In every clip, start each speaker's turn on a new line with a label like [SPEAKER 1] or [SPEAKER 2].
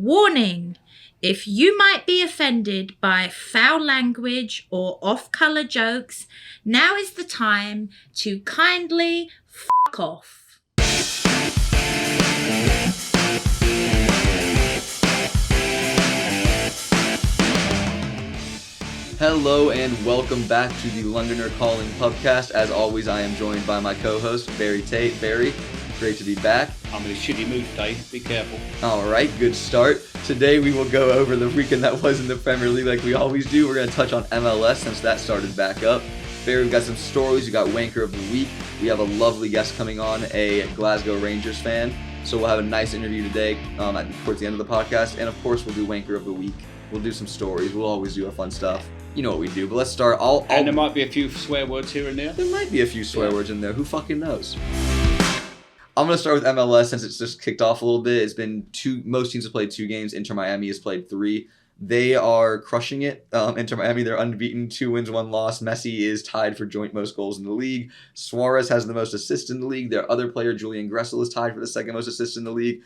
[SPEAKER 1] Warning! If you might be offended by foul language or off-color jokes, now is the time to kindly fuck off.
[SPEAKER 2] Hello and welcome back to the Londoner Calling Pubcast. As always, I am joined by my co-host, Barry Tate. Barry, great to be back.
[SPEAKER 3] I'm in a shitty mood today. Be careful.
[SPEAKER 2] All right, good start. Today we will go over the weekend that was in the Premier League like we always do. We're going to touch on MLS since that started back up. Barry, we've got some stories. We got Wanker of the Week. We have a lovely guest coming on, a Glasgow Rangers fan. So we'll have a nice interview today towards the end of the podcast. And of course, we'll do Wanker of the Week. We'll do some stories. We'll always do our fun stuff. You know what we do, but let's start.
[SPEAKER 3] And there might be a few swear words here and there.
[SPEAKER 2] There might be a few swear words in there. Who fucking knows? I'm going to start with MLS since it's just kicked off a little bit. It's been most teams have played 2 games. Inter Miami has played 3. They are crushing it. Inter Miami, they're unbeaten, 2 wins, 1 loss. Messi is tied for joint most goals in the league. Suarez has the most assists in the league. Their other player, Julian Gressel, is tied for the second most assists in the league.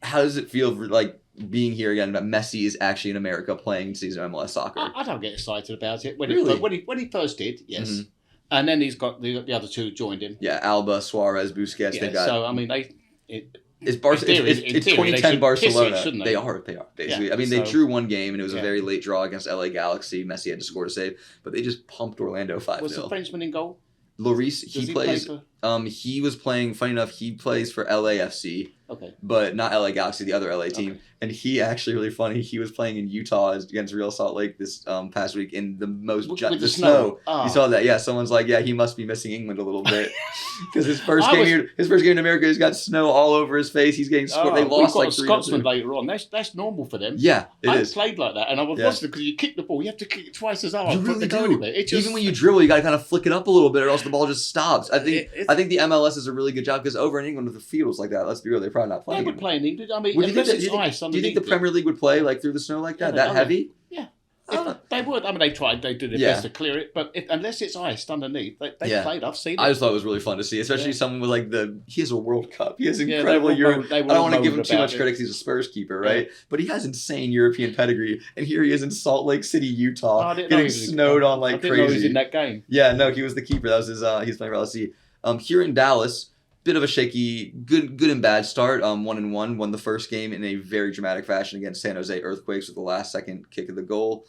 [SPEAKER 2] How does it feel like being here again that Messi is actually in America playing season MLS soccer?
[SPEAKER 3] I don't get excited about it. When he first did, yes. Mm-hmm. And then he's got the other 2 joined him.
[SPEAKER 2] Yeah, Alba, Suarez, Busquets.
[SPEAKER 3] Yeah,
[SPEAKER 2] they got.
[SPEAKER 3] So I mean,
[SPEAKER 2] It's 2010 Barcelona.
[SPEAKER 3] It,
[SPEAKER 2] they are basically. Yeah, I mean, they drew 1 game and it was a very late draw against LA Galaxy. Messi had to score to save, but they just pumped Orlando 5-0.
[SPEAKER 3] Was the Frenchman in goal?
[SPEAKER 2] Lloris, he plays. He was playing. Funny enough, he plays for LAFC.
[SPEAKER 3] Okay.
[SPEAKER 2] But not LA Galaxy, the other LA team. Okay. And he actually really funny. He was playing in Utah against Real Salt Lake this past week in the the snow. Oh. You saw that? Yeah. Someone's like, yeah, he must be missing England a little bit because his first game in America, he's got snow all over his face. He's getting scored. They lost like 3-2.
[SPEAKER 3] Scotsman later on. That's normal for them.
[SPEAKER 2] Yeah, it is.
[SPEAKER 3] I played like that, and I was watching because you kick the ball, you have to kick it twice as hard.
[SPEAKER 2] You really do. Even when you dribble, you got to kind of flick it up a little bit, or else the ball just stops. I think the MLS is a really good job because over in England, if the field was like that, let's be real, they're probably not playing.
[SPEAKER 3] They would play in England. I mean,
[SPEAKER 2] do you think the Premier League would play like through the snow like that? That heavy?
[SPEAKER 3] Yeah. They would. I mean, they tried. They did their best to clear it, but unless it's iced underneath, they played. I've seen it.
[SPEAKER 2] I just thought it was really fun to see, especially someone with like he has a World Cup. He has incredible Europe. I don't want to give him too much credit because he's a Spurs keeper, right? Yeah. But he has insane European pedigree, and here he is in Salt Lake City, Utah, getting snowed on like crazy.
[SPEAKER 3] I didn't know he was in that game.
[SPEAKER 2] Yeah, no, he was the keeper. That was his. He was playing for LSC. Here in Dallas. Bit of a shaky, good and bad start. 1-1, won the first game in a very dramatic fashion against San Jose Earthquakes with the last second kick of the ball.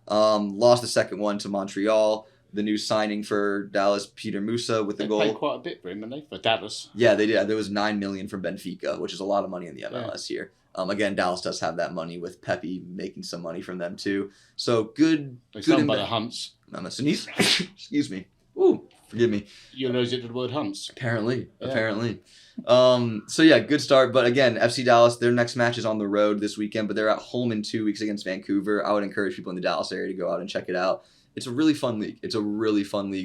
[SPEAKER 2] Lost the second one to Montreal. The new signing for Dallas, Peter Musa, with the goal.
[SPEAKER 3] They paid quite a bit for him, didn't they? For Dallas.
[SPEAKER 2] Yeah, they did. There was $9 million from Benfica, which is a lot of money in the MLS here. Again, Dallas does have that money with Pepe making some money from them too. So good.
[SPEAKER 3] Good by the Hunts.
[SPEAKER 2] I'm a sneeze. Excuse me. Ooh. Forgive me.
[SPEAKER 3] You're allergic to the word Hunts.
[SPEAKER 2] Apparently. So yeah, good start. But again, FC Dallas, their next match is on the road this weekend, but they're at home in 2 weeks against Vancouver. I would encourage people in the Dallas area to go out and check it out. It's a really fun league. And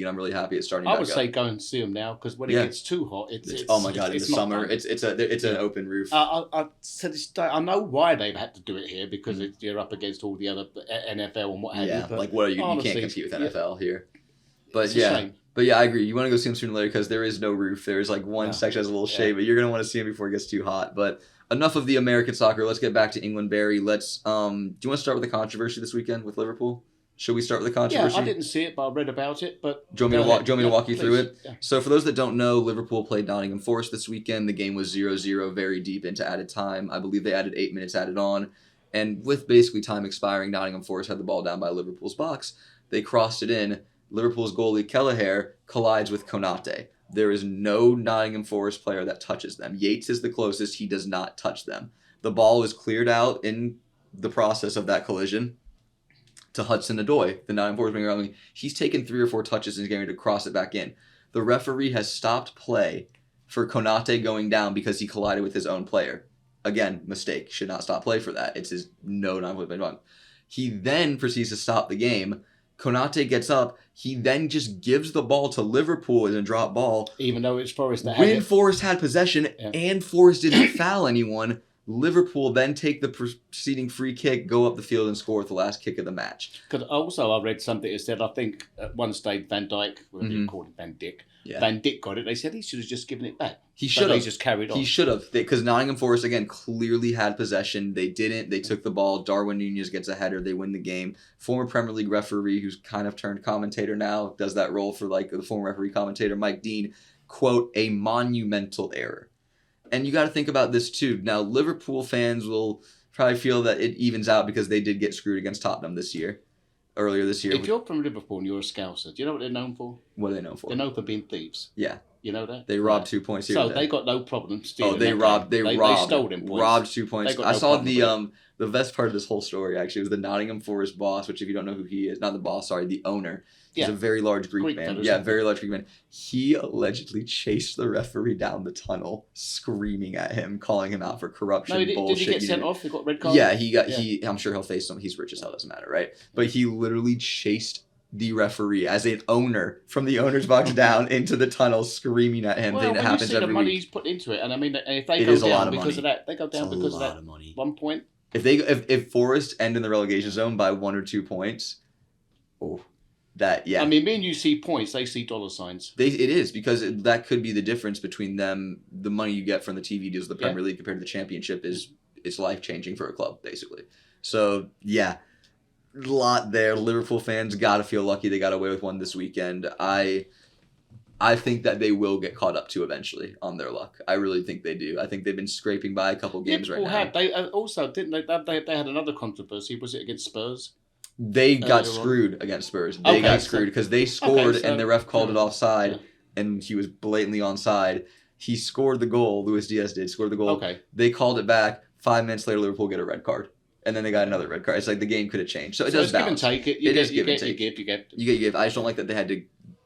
[SPEAKER 2] I'm really happy it's starting back up.
[SPEAKER 3] I would say go and see them now, because when it gets too hot, it's
[SPEAKER 2] oh my God, in the summer, it's an open roof.
[SPEAKER 3] I said I know why they've had to do it here, because you're up against all the other NFL and what have you.
[SPEAKER 2] But like what are you? You can't compete with NFL here. But
[SPEAKER 3] it's a shame.
[SPEAKER 2] But yeah, I agree. You want to go see him sooner or later because there is no roof. There's like one section has a little shade, but you're going to want to see him before it gets too hot. But enough of the American soccer. Let's get back to England, Barry. Do you want to start with the controversy this weekend with Liverpool? Should we start with the controversy?
[SPEAKER 3] Yeah, I didn't see it, but I read about it. But
[SPEAKER 2] do you want me to walk you through it? Yeah. So for those that don't know, Liverpool played Nottingham Forest this weekend. The game was 0-0 very deep into added time. I believe they added 8 minutes added on. And with basically time expiring, Nottingham Forest had the ball down by Liverpool's box. They crossed it in. Liverpool's goalie Kelleher collides with Konate. There is no Nottingham Forest player that touches them. Yates is the closest. He does not touch them. The ball is cleared out in the process of that collision to Hudson-Odoi, the Nottingham Forest winger. He's taken 3 or 4 touches and is getting ready to cross it back in. The referee has stopped play for Konate going down because he collided with his own player. Again, mistake. Should not stop play for that. It's his Nottingham Forest. He then proceeds to stop the game. Konate gets up. He then just gives the ball to Liverpool as a drop ball.
[SPEAKER 3] Even though it's Forest that had it.
[SPEAKER 2] When Forest had possession and Forest didn't foul anyone, Liverpool then take the preceding free kick, go up the field and score with the last kick of the match.
[SPEAKER 3] Because also I read something that said, I think at one stage Van Dijk, whatever you call it, Van Dijk.
[SPEAKER 2] Yeah.
[SPEAKER 3] Van Dijk got it. They said he should have just given it back.
[SPEAKER 2] He should have.
[SPEAKER 3] He just carried on.
[SPEAKER 2] He should have. Because Nottingham Forest, again, clearly had possession. They didn't. They took the ball. Darwin Nunez gets a header. They win the game. Former Premier League referee, who's kind of turned commentator now, does that role for like the former referee commentator, Mike Dean, quote, a monumental error. And you got to think about this too. Now, Liverpool fans will probably feel that it evens out because they did get screwed against Tottenham earlier this year.
[SPEAKER 3] If you're from Liverpool and you're a Scouser, do you know what they're known for?
[SPEAKER 2] What are they known for?
[SPEAKER 3] They're known for being thieves.
[SPEAKER 2] Yeah.
[SPEAKER 3] You know that?
[SPEAKER 2] They robbed 2 points here.
[SPEAKER 3] So they got no problem stealing.
[SPEAKER 2] They
[SPEAKER 3] stole them points.
[SPEAKER 2] Robbed 2 points. I saw the best part of this whole story actually was the Nottingham Forest boss, which if you don't know who he is, not the boss, sorry, the owner. He's a very large Greek man. Yeah, very large Greek man. He allegedly chased the referee down the tunnel, screaming at him, calling him out for corruption.
[SPEAKER 3] No,
[SPEAKER 2] bullshit.
[SPEAKER 3] Did he get sent off? He got red card?
[SPEAKER 2] Yeah, he got. I'm sure he'll face some. He's rich as hell, doesn't matter, right? But he literally chased the referee as an owner from the owner's box down into the tunnel, screaming at him.
[SPEAKER 3] Well,
[SPEAKER 2] it happens
[SPEAKER 3] the
[SPEAKER 2] every
[SPEAKER 3] money
[SPEAKER 2] week.
[SPEAKER 3] he's put into it, and I mean, if they go down because of that, they go down because of that 1 point.
[SPEAKER 2] If Forest end in the relegation zone by 1 or 2 points, I mean,
[SPEAKER 3] me and you see points, they see dollar signs.
[SPEAKER 2] It is because that could be the difference between them. The money you get from the TV deals of the Premier League compared to the Championship is life changing for a club, basically. So yeah, a lot there. Liverpool fans got to feel lucky they got away with one this weekend. I think that they will get caught up to eventually on their luck. I really think they do. I think they've been scraping by a couple games right now.
[SPEAKER 3] They also didn't they had another controversy. Was it against Spurs?
[SPEAKER 2] They got screwed against Spurs. They got screwed because they scored and the ref called it offside, and he was blatantly onside. He scored the goal. Luis Diaz scored the goal.
[SPEAKER 3] Okay.
[SPEAKER 2] They called it back. 5 minutes later, Liverpool get a red card. And then they got another red card. It's like the game could have changed. So it does balance.
[SPEAKER 3] Give and take. You give.
[SPEAKER 2] I just don't like that they had to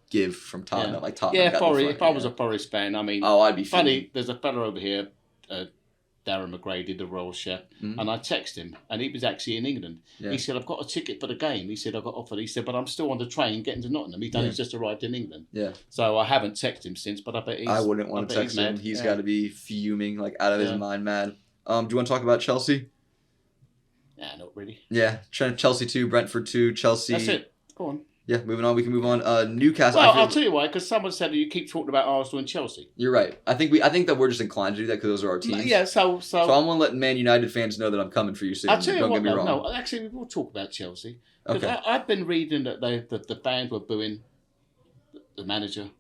[SPEAKER 2] give from Tottenham. Yeah. Like Tottenham.
[SPEAKER 3] Yeah, if I was a Forest fan, I mean,
[SPEAKER 2] I'd be
[SPEAKER 3] funny. There's a fella over here, Darren McGrady, the Royal Chef, and I texted him, and he was actually in England. Yeah. He said, "I've got a ticket for the game." He said, "I got offered." He said, "But I'm still on the train getting to Nottingham." He's just arrived in England.
[SPEAKER 2] Yeah.
[SPEAKER 3] So I haven't texted him since, but I bet
[SPEAKER 2] I wouldn't want to text him. He's got to be fuming, like out of his mind, mad. Do you want to talk about Chelsea?
[SPEAKER 3] Nah, not really.
[SPEAKER 2] Yeah, Chelsea 2, Brentford 2, Chelsea.
[SPEAKER 3] That's it. Go on.
[SPEAKER 2] Yeah, moving on. We can move on. Newcastle.
[SPEAKER 3] Well, I'll tell you why. Because someone said that you keep talking about Arsenal and Chelsea.
[SPEAKER 2] You're right. I think that we're just inclined to do that because those are our teams.
[SPEAKER 3] Yeah. So I'm
[SPEAKER 2] going to let Man United fans know that I'm coming for you soon.
[SPEAKER 3] I'll tell you
[SPEAKER 2] Don't
[SPEAKER 3] what.
[SPEAKER 2] Get me wrong.
[SPEAKER 3] No, actually, we'll talk about Chelsea because I've been reading that the fans were booing the manager,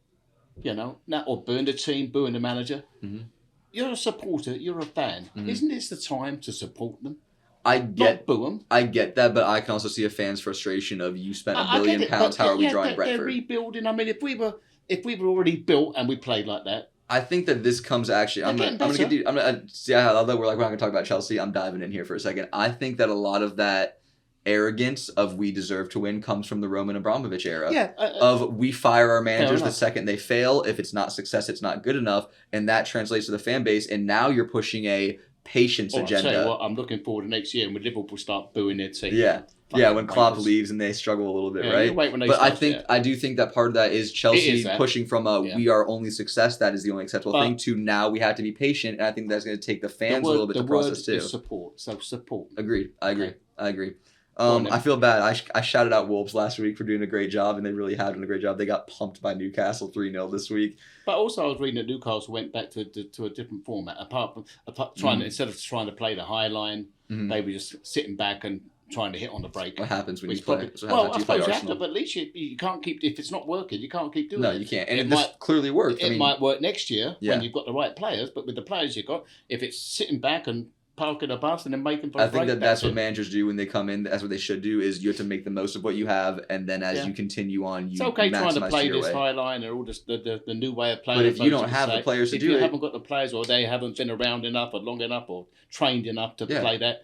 [SPEAKER 3] or booing the team, booing the manager. Mm-hmm. You're a supporter. You're a fan. Mm-hmm. Isn't this the time to support them? Not boo them.
[SPEAKER 2] I get that, but I can also see a fan's frustration of you spent £1 billion. How are we drawing Brentford?
[SPEAKER 3] They're rebuilding. I mean, if we were already built and we played like that.
[SPEAKER 2] I think that this comes actually. I'm gonna see how we're not gonna talk about Chelsea. I'm diving in here for a second. I think that a lot of that arrogance of we deserve to win comes from the Roman Abramovich era.
[SPEAKER 3] Yeah.
[SPEAKER 2] Of we fire our managers the second they fail. If it's not success, it's not good enough, and that translates to the fan base. And now you're pushing a patience agenda.
[SPEAKER 3] I'll tell you what, I'm looking forward to next year when Liverpool start booing their team.
[SPEAKER 2] Yeah, when Klopp leaves and they struggle a little bit, right?
[SPEAKER 3] Wait when
[SPEAKER 2] but I do think that part of that is Chelsea pushing from we are only success, that is the only acceptable thing, to now we have to be patient, and I think that's going to take the fans a little bit to process too.
[SPEAKER 3] Support. So support.
[SPEAKER 2] Agreed. I agree. I feel bad. I shouted out Wolves last week for doing a great job, and they really have done a great job. They got pumped by Newcastle 3-0 this week.
[SPEAKER 3] But also, I was reading that Newcastle went back to a different format. Instead of trying to play the high line, they were just sitting back and trying to hit on the break.
[SPEAKER 2] What happens when you
[SPEAKER 3] play? I suppose you have to, but at least you can't keep. If it's not working, you can't keep doing it.
[SPEAKER 2] No, you can't. And this clearly worked.
[SPEAKER 3] It might work next year when you've got the right players, but with the players you've got, if it's sitting back and parking a bus and then making for a break.
[SPEAKER 2] I think that's what managers do when they come in. That's what they should do, is you have to make the most of what you have, and then as you continue on,
[SPEAKER 3] it's okay trying to play this high line or all this, the new way of playing.
[SPEAKER 2] But if you don't have the players to do it.
[SPEAKER 3] If you haven't got the players, or they haven't been around enough or long enough or trained enough to play that,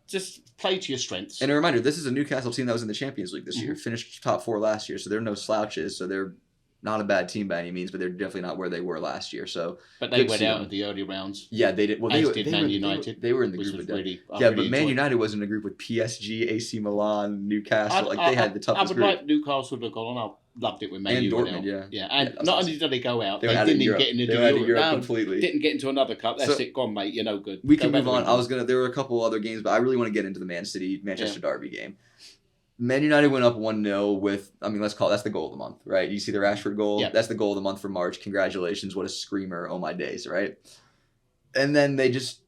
[SPEAKER 3] just play to your strengths.
[SPEAKER 2] And a reminder, this is a Newcastle team that was in the Champions League this year, finished top 4 last year, so they're no slouches, so they're not a bad team by any means, but they're definitely not where they were last year. So,
[SPEAKER 3] but they went out in the early rounds.
[SPEAKER 2] Yeah, they did. Well,
[SPEAKER 3] they did Man United.
[SPEAKER 2] They were in the group with them. But Man United was in a group with PSG, AC Milan, Newcastle. They had the toughest group.
[SPEAKER 3] I would like Newcastle to have gone on. I loved it with Man
[SPEAKER 2] and
[SPEAKER 3] U.
[SPEAKER 2] Dortmund,
[SPEAKER 3] yeah. And not only did they go out, they
[SPEAKER 2] didn't
[SPEAKER 3] even get into
[SPEAKER 2] Europe completely.
[SPEAKER 3] Didn't get into another cup. That's it, gone, mate. You're no good.
[SPEAKER 2] We can move on. There were a couple other games, but I really want to get into the Man City Manchester Derby game. Man United went up 1-0 with, let's call it, that's the goal of the month, right? You see the Rashford goal?
[SPEAKER 3] Yeah.
[SPEAKER 2] That's the goal of the month for March. Congratulations. What a screamer. Oh, my days, right? And then they just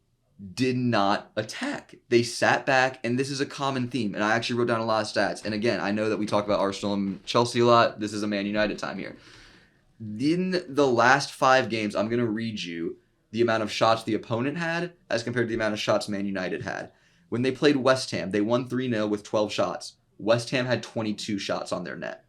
[SPEAKER 2] did not attack. They sat back, and this is a common theme, and I actually wrote down a lot of stats. And again, I know that we talk about Arsenal and Chelsea a lot. This is a Man United time here. In the last 5 games, I'm going to read you the amount of shots the opponent had as compared to the amount of shots Man United had. When they played West Ham, they won 3-0 with 12 shots. West Ham had 22 shots on their net.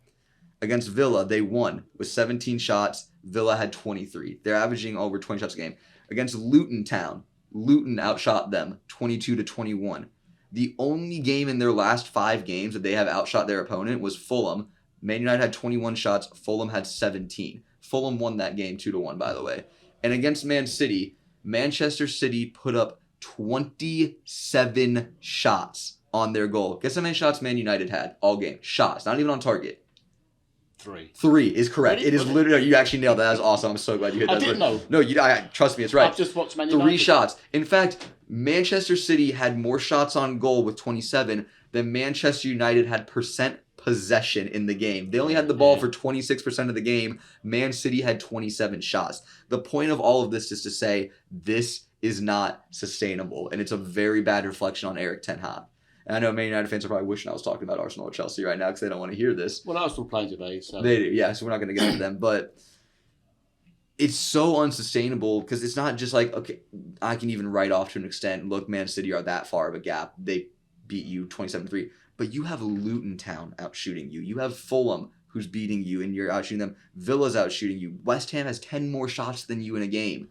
[SPEAKER 2] Against Villa, they won with 17 shots. Villa had 23. They're averaging over 20 shots a game. Against Luton Town, Luton outshot them 22-21. The only game in their last 5 games that they have outshot their opponent was Fulham. Man United had 21 shots. Fulham had 17. Fulham won that game 2-1, by the way. And against Man City, Manchester City put up 27 shots on their goal. Guess how many shots Man United had all game? Shots, not even on target.
[SPEAKER 3] 3.
[SPEAKER 2] 3 is correct.
[SPEAKER 3] Really?
[SPEAKER 2] It is literally, you actually nailed that. That was awesome. I'm so glad you hit that.
[SPEAKER 3] I didn't know.
[SPEAKER 2] No, trust me, it's right.
[SPEAKER 3] I've just watched Man United.
[SPEAKER 2] 3 shots. In fact, Manchester City had more shots on goal with 27 than Manchester United had possession in the game. They only had the ball for 26% of the game. Man City had 27 shots. The point of all of this is to say this is not sustainable, and it's a very bad reflection on Erik ten Hag. And I know Man United fans are probably wishing I was talking about Arsenal or Chelsea right now because they don't want to hear this.
[SPEAKER 3] Well, Arsenal playing today, so
[SPEAKER 2] they do, yeah. So we're not going to get into them, but it's so unsustainable because it's not just like, okay, I can even write off to an extent. Look, Man City are that far of a gap. They beat you 27-3, but you have Luton Town out shooting you. You have Fulham who's beating you, and you're out shooting them. Villa's out shooting you. West Ham has 10 more shots than you in a game.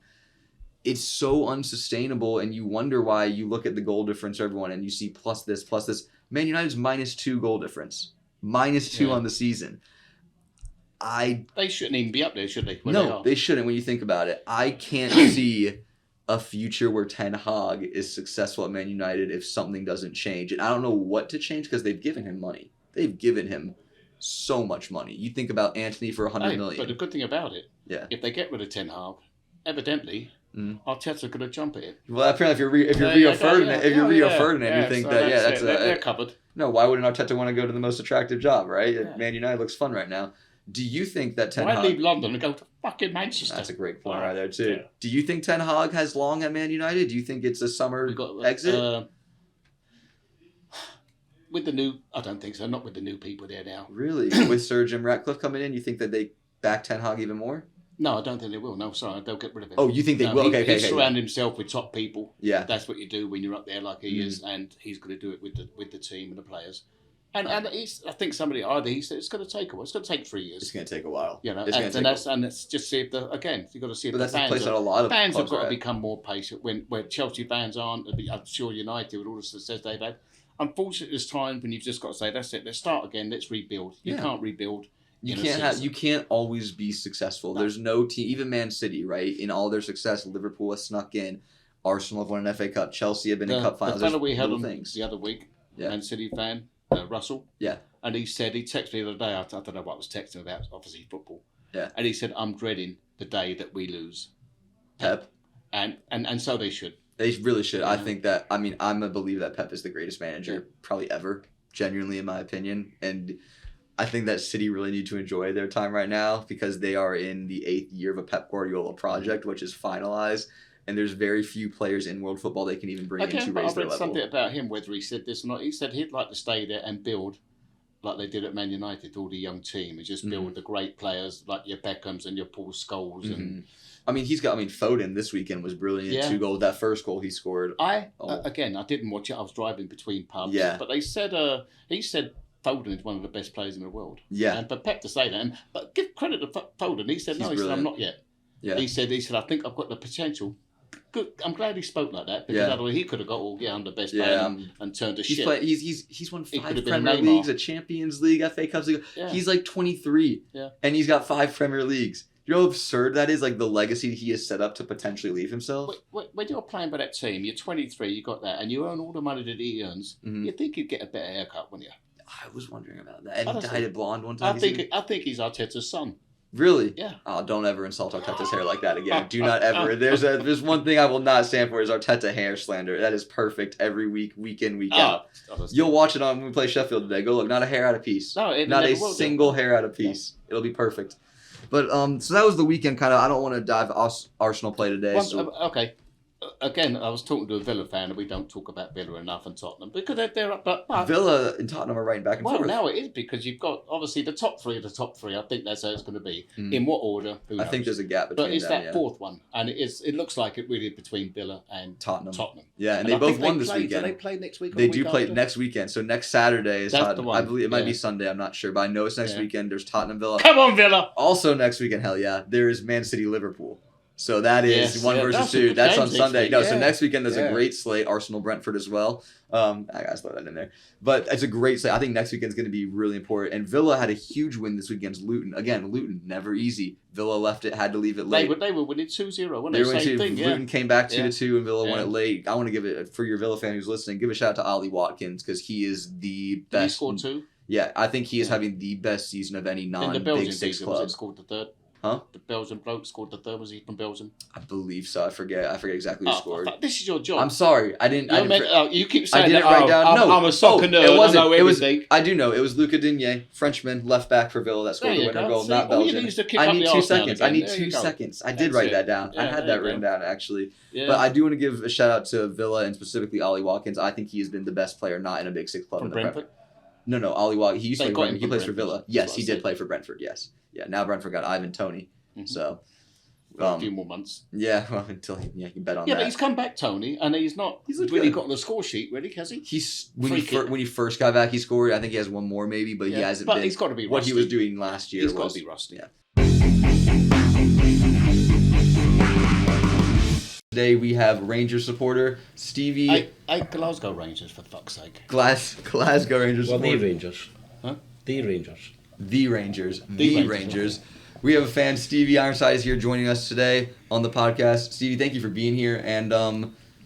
[SPEAKER 2] It's so unsustainable, and you wonder why. You look at the goal difference, everyone, and you see plus this. Man United's -2 goal difference. -2 on the season.
[SPEAKER 3] They shouldn't even be up there, should they?
[SPEAKER 2] No, they shouldn't when you think about it. I can't see a future where Ten Hag is successful at Man United if something doesn't change. And I don't know what to change because they've given him money. They've given him so much money. You think about Anthony for $100 million.
[SPEAKER 3] But the good thing about it, if they get rid of Ten Hag, evidently Arteta's going to jump at it.
[SPEAKER 2] Well, apparently, if you're Rio Ferdinand, you think
[SPEAKER 3] they're covered.
[SPEAKER 2] No, why wouldn't Arteta want to go to the most attractive job, right? Yeah. Man United looks fun right now. Do you think that Ten Hag...
[SPEAKER 3] Why leave London and go to fucking Manchester?
[SPEAKER 2] That's a great point right there, too. Yeah. Do you think Ten Hag has long at Man United? Do you think it's a summer exit?
[SPEAKER 3] With the new... I don't think so. Not with the new people there now.
[SPEAKER 2] Really? With Sir Jim Ratcliffe coming in, you think that they back Ten Hag even more?
[SPEAKER 3] No, I don't think they will. No, sorry, they'll get rid of him.
[SPEAKER 2] Oh, you think they will? Okay.
[SPEAKER 3] He'll surround himself with top people.
[SPEAKER 2] Yeah.
[SPEAKER 3] That's what you do when you're up there like he is, and he's going to do it with the team and the players. And I think somebody he said it's going to take a while. It's going to take 3 years.
[SPEAKER 2] It's going to take a while.
[SPEAKER 3] You know, and let's just see if you've got to see if
[SPEAKER 2] the fans. But a lot of
[SPEAKER 3] fans have got to become more patient. Where Chelsea fans aren't, I'm sure United with all the success they've had. Unfortunately, there's times when you've just got to say that's it. Let's start again. Let's rebuild. You can't rebuild.
[SPEAKER 2] You can't always be successful. No. There's no team, even Man City, right? In all their success, Liverpool has snuck in. Arsenal have won an FA Cup. Chelsea have been in cup finals.
[SPEAKER 3] The fellow we had on the other week, Man City fan, Russell.
[SPEAKER 2] Yeah.
[SPEAKER 3] And he texted me the other day. I don't know what I was texting about. Obviously football.
[SPEAKER 2] Yeah.
[SPEAKER 3] And he said, "I'm dreading the day that we lose."
[SPEAKER 2] Pep.
[SPEAKER 3] And so they should.
[SPEAKER 2] They really should. Yeah. I think that. I'm a believer that Pep is the greatest manager probably ever. Genuinely, in my opinion, and I think that City really need to enjoy their time right now because they are in the 8th year of a Pep Guardiola project, which is finalized, and there's very few players in world football they can even bring in to raise their level. I read
[SPEAKER 3] something about him, whether he said this or not. He said he'd like to stay there and build like they did at Man United, all the young team, and just build the great players like your Beckhams and your Paul Scholes. And
[SPEAKER 2] Foden this weekend was brilliant. Yeah. 2 goals. That first goal he scored.
[SPEAKER 3] Again, I didn't watch it. I was driving between pubs.
[SPEAKER 2] Yeah.
[SPEAKER 3] But they said he said Foden is one of the best players in the world.
[SPEAKER 2] Yeah.
[SPEAKER 3] But Pep to say that, but give credit to Foden. He said, I'm not yet.
[SPEAKER 2] Yeah.
[SPEAKER 3] He said, I think I've got the potential good. I'm glad he spoke like that because otherwise he could have got all I'm the best man and turned to shit.
[SPEAKER 2] He's won 5 Premier Leagues, a Champions League, FA Cups. Yeah. He's like 23, and he's got 5 Premier Leagues. You know how absurd that is? Like the legacy he has set up to potentially leave himself.
[SPEAKER 3] When you're playing by that team, you're 23, you got that, and you earn all the money that he earns. You think you'd get a better haircut, wouldn't you?
[SPEAKER 2] I was wondering about that. And he dyed it blonde one time.
[SPEAKER 3] I think he's Arteta's son.
[SPEAKER 2] Really?
[SPEAKER 3] Yeah.
[SPEAKER 2] Oh, don't ever insult Arteta's hair like that again. Do not ever. There's one thing I will not stand for is Arteta hair slander. That is perfect every week in, week out. You'll watch it on when we play Sheffield today. Go look. Not a hair out of piece.
[SPEAKER 3] No,
[SPEAKER 2] not a single hair out of piece. Yeah. It'll be perfect. But so that was the weekend. Kind of. I don't want to dive Arsenal play today.
[SPEAKER 3] Okay. Again, I was talking to a Villa fan, and we don't talk about Villa enough and Tottenham because they're up. But
[SPEAKER 2] Villa and Tottenham are right back and forth.
[SPEAKER 3] Well, now it is because you've got obviously the top three. I think that's how it's going to be. In what order? Who knows?
[SPEAKER 2] I think there's a gap between them.
[SPEAKER 3] But it's that fourth one, and it looks like it really between Villa and Tottenham.
[SPEAKER 2] Yeah, and they both won this weekend.
[SPEAKER 3] Do they play next week?
[SPEAKER 2] They do play next weekend. So next Saturday is Tottenham. I believe it might be Sunday. I'm not sure, but I know it's next weekend. There's Tottenham Villa.
[SPEAKER 3] Come on, Villa!
[SPEAKER 2] Also next weekend, hell yeah, there is Man City Liverpool. So that is 1 versus 2. That's on Sunday. So next weekend there's a great slate. Arsenal, Brentford as well. I gotta throw that in there. But it's a great slate. I think next weekend's going to be really important. And Villa had a huge win this week against Luton. Again, Luton, never easy. Villa left it, had to leave it late.
[SPEAKER 3] They were winning 2-0, weren't they? Same thing,
[SPEAKER 2] Luton came back 2-2 and Villa won it late. I want to give it, for your Villa fan who's listening, give a shout out to Ollie Watkins because he is the best.
[SPEAKER 3] Did he score 2?
[SPEAKER 2] Yeah, I think he is having the best season of any non-Big Six club.
[SPEAKER 3] Was it scored the 3rd?
[SPEAKER 2] Huh?
[SPEAKER 3] The Belgian bloke scored the 3rd. Was he from Belgium?
[SPEAKER 2] I believe so. I forget exactly who scored.
[SPEAKER 3] This is your job.
[SPEAKER 2] I'm sorry.
[SPEAKER 3] You keep saying
[SPEAKER 2] I didn't write down.
[SPEAKER 3] I'm a soccer nerd.
[SPEAKER 2] It wasn't.
[SPEAKER 3] I know everything.
[SPEAKER 2] I do know. It was Luca Digne, Frenchman, left back for Villa that scored the winner goal, not Belgian.
[SPEAKER 3] I
[SPEAKER 2] need 2 seconds. I need 2 seconds. I did write that down. I had that written down actually. Yeah. But I do want to give a shout out to Villa and specifically Ollie Watkins. I think he has been the best player not in a Big Six club in the Premier. No, Ollie Watkins. He used to play. He plays for Villa. Yes, he did play for Brentford. Yes. Yeah. Now Brentford got Ivan Toney. So,
[SPEAKER 3] a few more months.
[SPEAKER 2] Yeah, well, until you can bet on that.
[SPEAKER 3] Yeah, but he's come back, Tony, and he's really got on the score sheet, really, has he?
[SPEAKER 2] When he first got back, he scored. I think he has one more, maybe, but he hasn't. But
[SPEAKER 3] he's got to be rusty.
[SPEAKER 2] What he was doing last year.
[SPEAKER 3] He's got to be rusty.
[SPEAKER 2] Yeah. Today we have Rangers supporter Stevie.
[SPEAKER 3] Glasgow Rangers, for fuck's sake.
[SPEAKER 2] Glasgow Rangers.
[SPEAKER 4] Well, the Rangers. Huh? The Rangers.
[SPEAKER 2] The Rangers. The Rangers. We have a fan, Stevie Ironsides, here joining us today on the podcast. Stevie, thank you for being here. And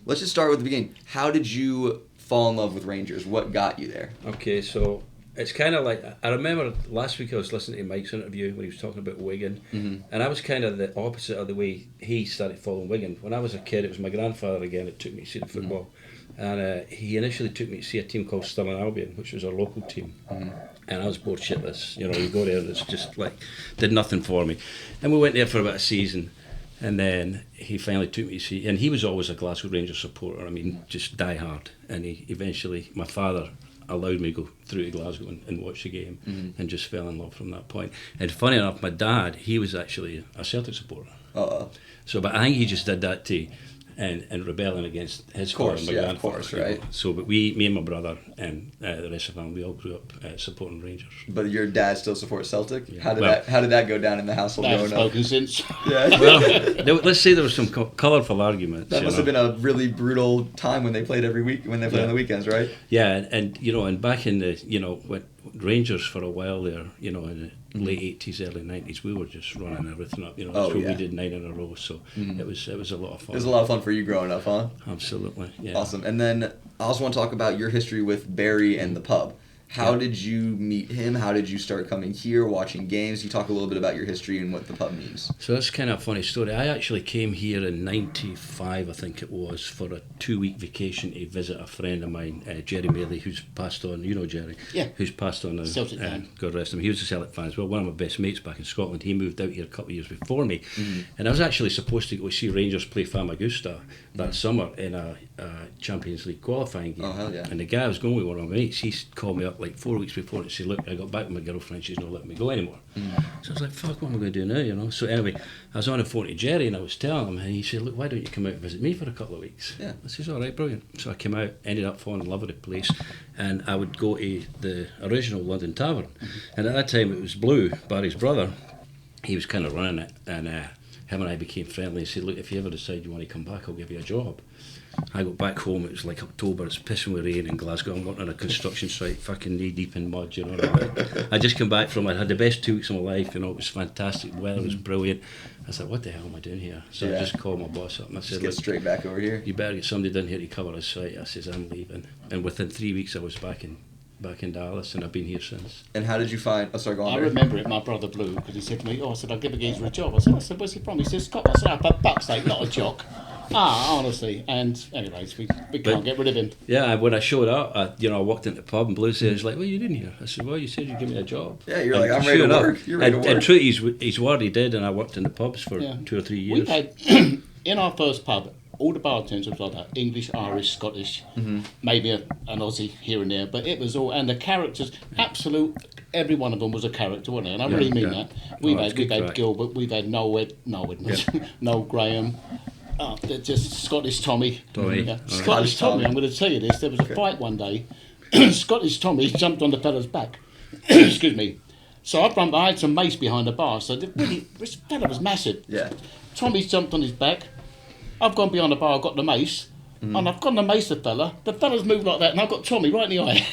[SPEAKER 2] let's just start with the beginning. How did you fall in love with Rangers? What got you there?
[SPEAKER 4] Okay, so it's kind of like, I remember last week I was listening to Mike's interview when he was talking about Wigan. Mm-hmm. And I was kind of the opposite of the way he started following Wigan. When I was a kid, it was my grandfather again that took me to see the football. Mm-hmm. And he initially took me to see a team called Stirling Albion, which was our local team. Mm-hmm. And I was bored shitless. You go there, it's just like, did nothing for me. And we went there for about a season. And then he finally took me to see, and he was always a Glasgow Rangers supporter. I mean, just die hard. And he eventually, my father allowed me to go through to Glasgow and watch the game, and just fell in love from that point. And funny enough, my dad, he was actually a Celtic supporter. So, but I think he just did that too. And rebelling against his father and my grandfather.
[SPEAKER 2] Of course, right.
[SPEAKER 4] So, but me and my brother and the rest of the family, we all grew up supporting Rangers.
[SPEAKER 2] But your dad still supports Celtic? Yeah. How did that go down in the household growing up?
[SPEAKER 3] Spoken since.
[SPEAKER 2] Yeah.
[SPEAKER 4] Well, let's say there was some colourful arguments.
[SPEAKER 2] That must have been a really brutal time when they played every week, when they played on the weekends, right?
[SPEAKER 4] Yeah, and back in the, when Rangers for a while there, in the late 80s, early 90s, we were just running everything up. That's when we did 9 in a row, so it was a lot of fun.
[SPEAKER 2] It was a lot of fun for you growing up, huh?
[SPEAKER 4] Absolutely, yeah.
[SPEAKER 2] Awesome. And then I also want to talk about your history with Barry and the pub. How did you meet him? How did you start coming here, watching games? You talk a little bit about your history and what the pub means.
[SPEAKER 4] So that's kind of a funny story. I actually came here in 95, I think it was, for a 2-week vacation to visit a friend of mine, Jerry Maley, who's passed on. You know Jerry?
[SPEAKER 3] Yeah.
[SPEAKER 4] Who's passed on.
[SPEAKER 3] Celtic fan.
[SPEAKER 4] God rest him. He was a Celtic fan as well. One of my best mates back in Scotland. He moved out here a couple of years before me. Mm-hmm. And I was actually supposed to go see Rangers play Famagusta that summer in a Champions League qualifying game.
[SPEAKER 2] Oh, hell yeah.
[SPEAKER 4] And the guy I was going with, one of my mates, he called me up like 4 weeks before and said, look, I got back with my girlfriend, she's not letting me go anymore. So I was like, fuck, what am I going to do now, So anyway, I was on the phone to Jerry and I was telling him, and he said, look, why don't you come out and visit me for a couple of weeks?
[SPEAKER 2] Yeah.
[SPEAKER 4] I said, all right, brilliant. So I came out, ended up falling in love with the place, and I would go to the original London Tavern. And at that time it was Blue, Barry's brother. He was kind of running it, and him and I became friendly and said, look, if you ever decide you want to come back, I'll give you a job. I got back home, it was like October, it's pissing with rain in Glasgow, I'm working on a construction site, fucking knee deep in mud, you know. I just come back from it, I had the best 2 weeks of my life, you know, it was fantastic, the weather was brilliant. I said, what the hell am I doing here? So I just called my boss up and I said,
[SPEAKER 2] get straight back over here.
[SPEAKER 4] You better get somebody down here to cover this site. I says, I'm leaving. And within 3 weeks I was back in Dallas, and I've been here since.
[SPEAKER 2] And how did you find... Oh, sorry, go on.
[SPEAKER 3] I remember it, my brother Blue, because he said to me, I said, I'll give a geezer a job. I said, where's he from? He said, Scotland. I said, for fuck's sake, not a jock. Honestly. And anyways, we can't get rid of him.
[SPEAKER 4] Yeah, when I showed up, I walked into the pub and Blue said, he's like, what are you doing here? I said, well, you said you'd give me a job.
[SPEAKER 2] Yeah, you're like, I'm ready to work. You're ready to work.
[SPEAKER 4] And true, he's what he did, and I worked in the pubs for 2 or 3 years.
[SPEAKER 3] We've had, in our first pub, all the bartenders were like that, English, Irish, Scottish, maybe an Aussie here and there, but it was all, and the characters, every one of them was a character, wasn't it? And I really mean that. We've had Gilbert, we've had Noel Graham, they're just Scottish Tommy. Scottish Tommy, I'm going to tell you this, there was a fight one day, Scottish Tommy jumped on the fella's back, excuse me, so I had some mace behind the bar, so this fella was massive.
[SPEAKER 2] Yeah.
[SPEAKER 3] Tommy jumped on his back. I've gone behind the bar, I've got the mace, and I've gone to mace the fella. The fella's moved like that, and I've got Tommy right in the eye.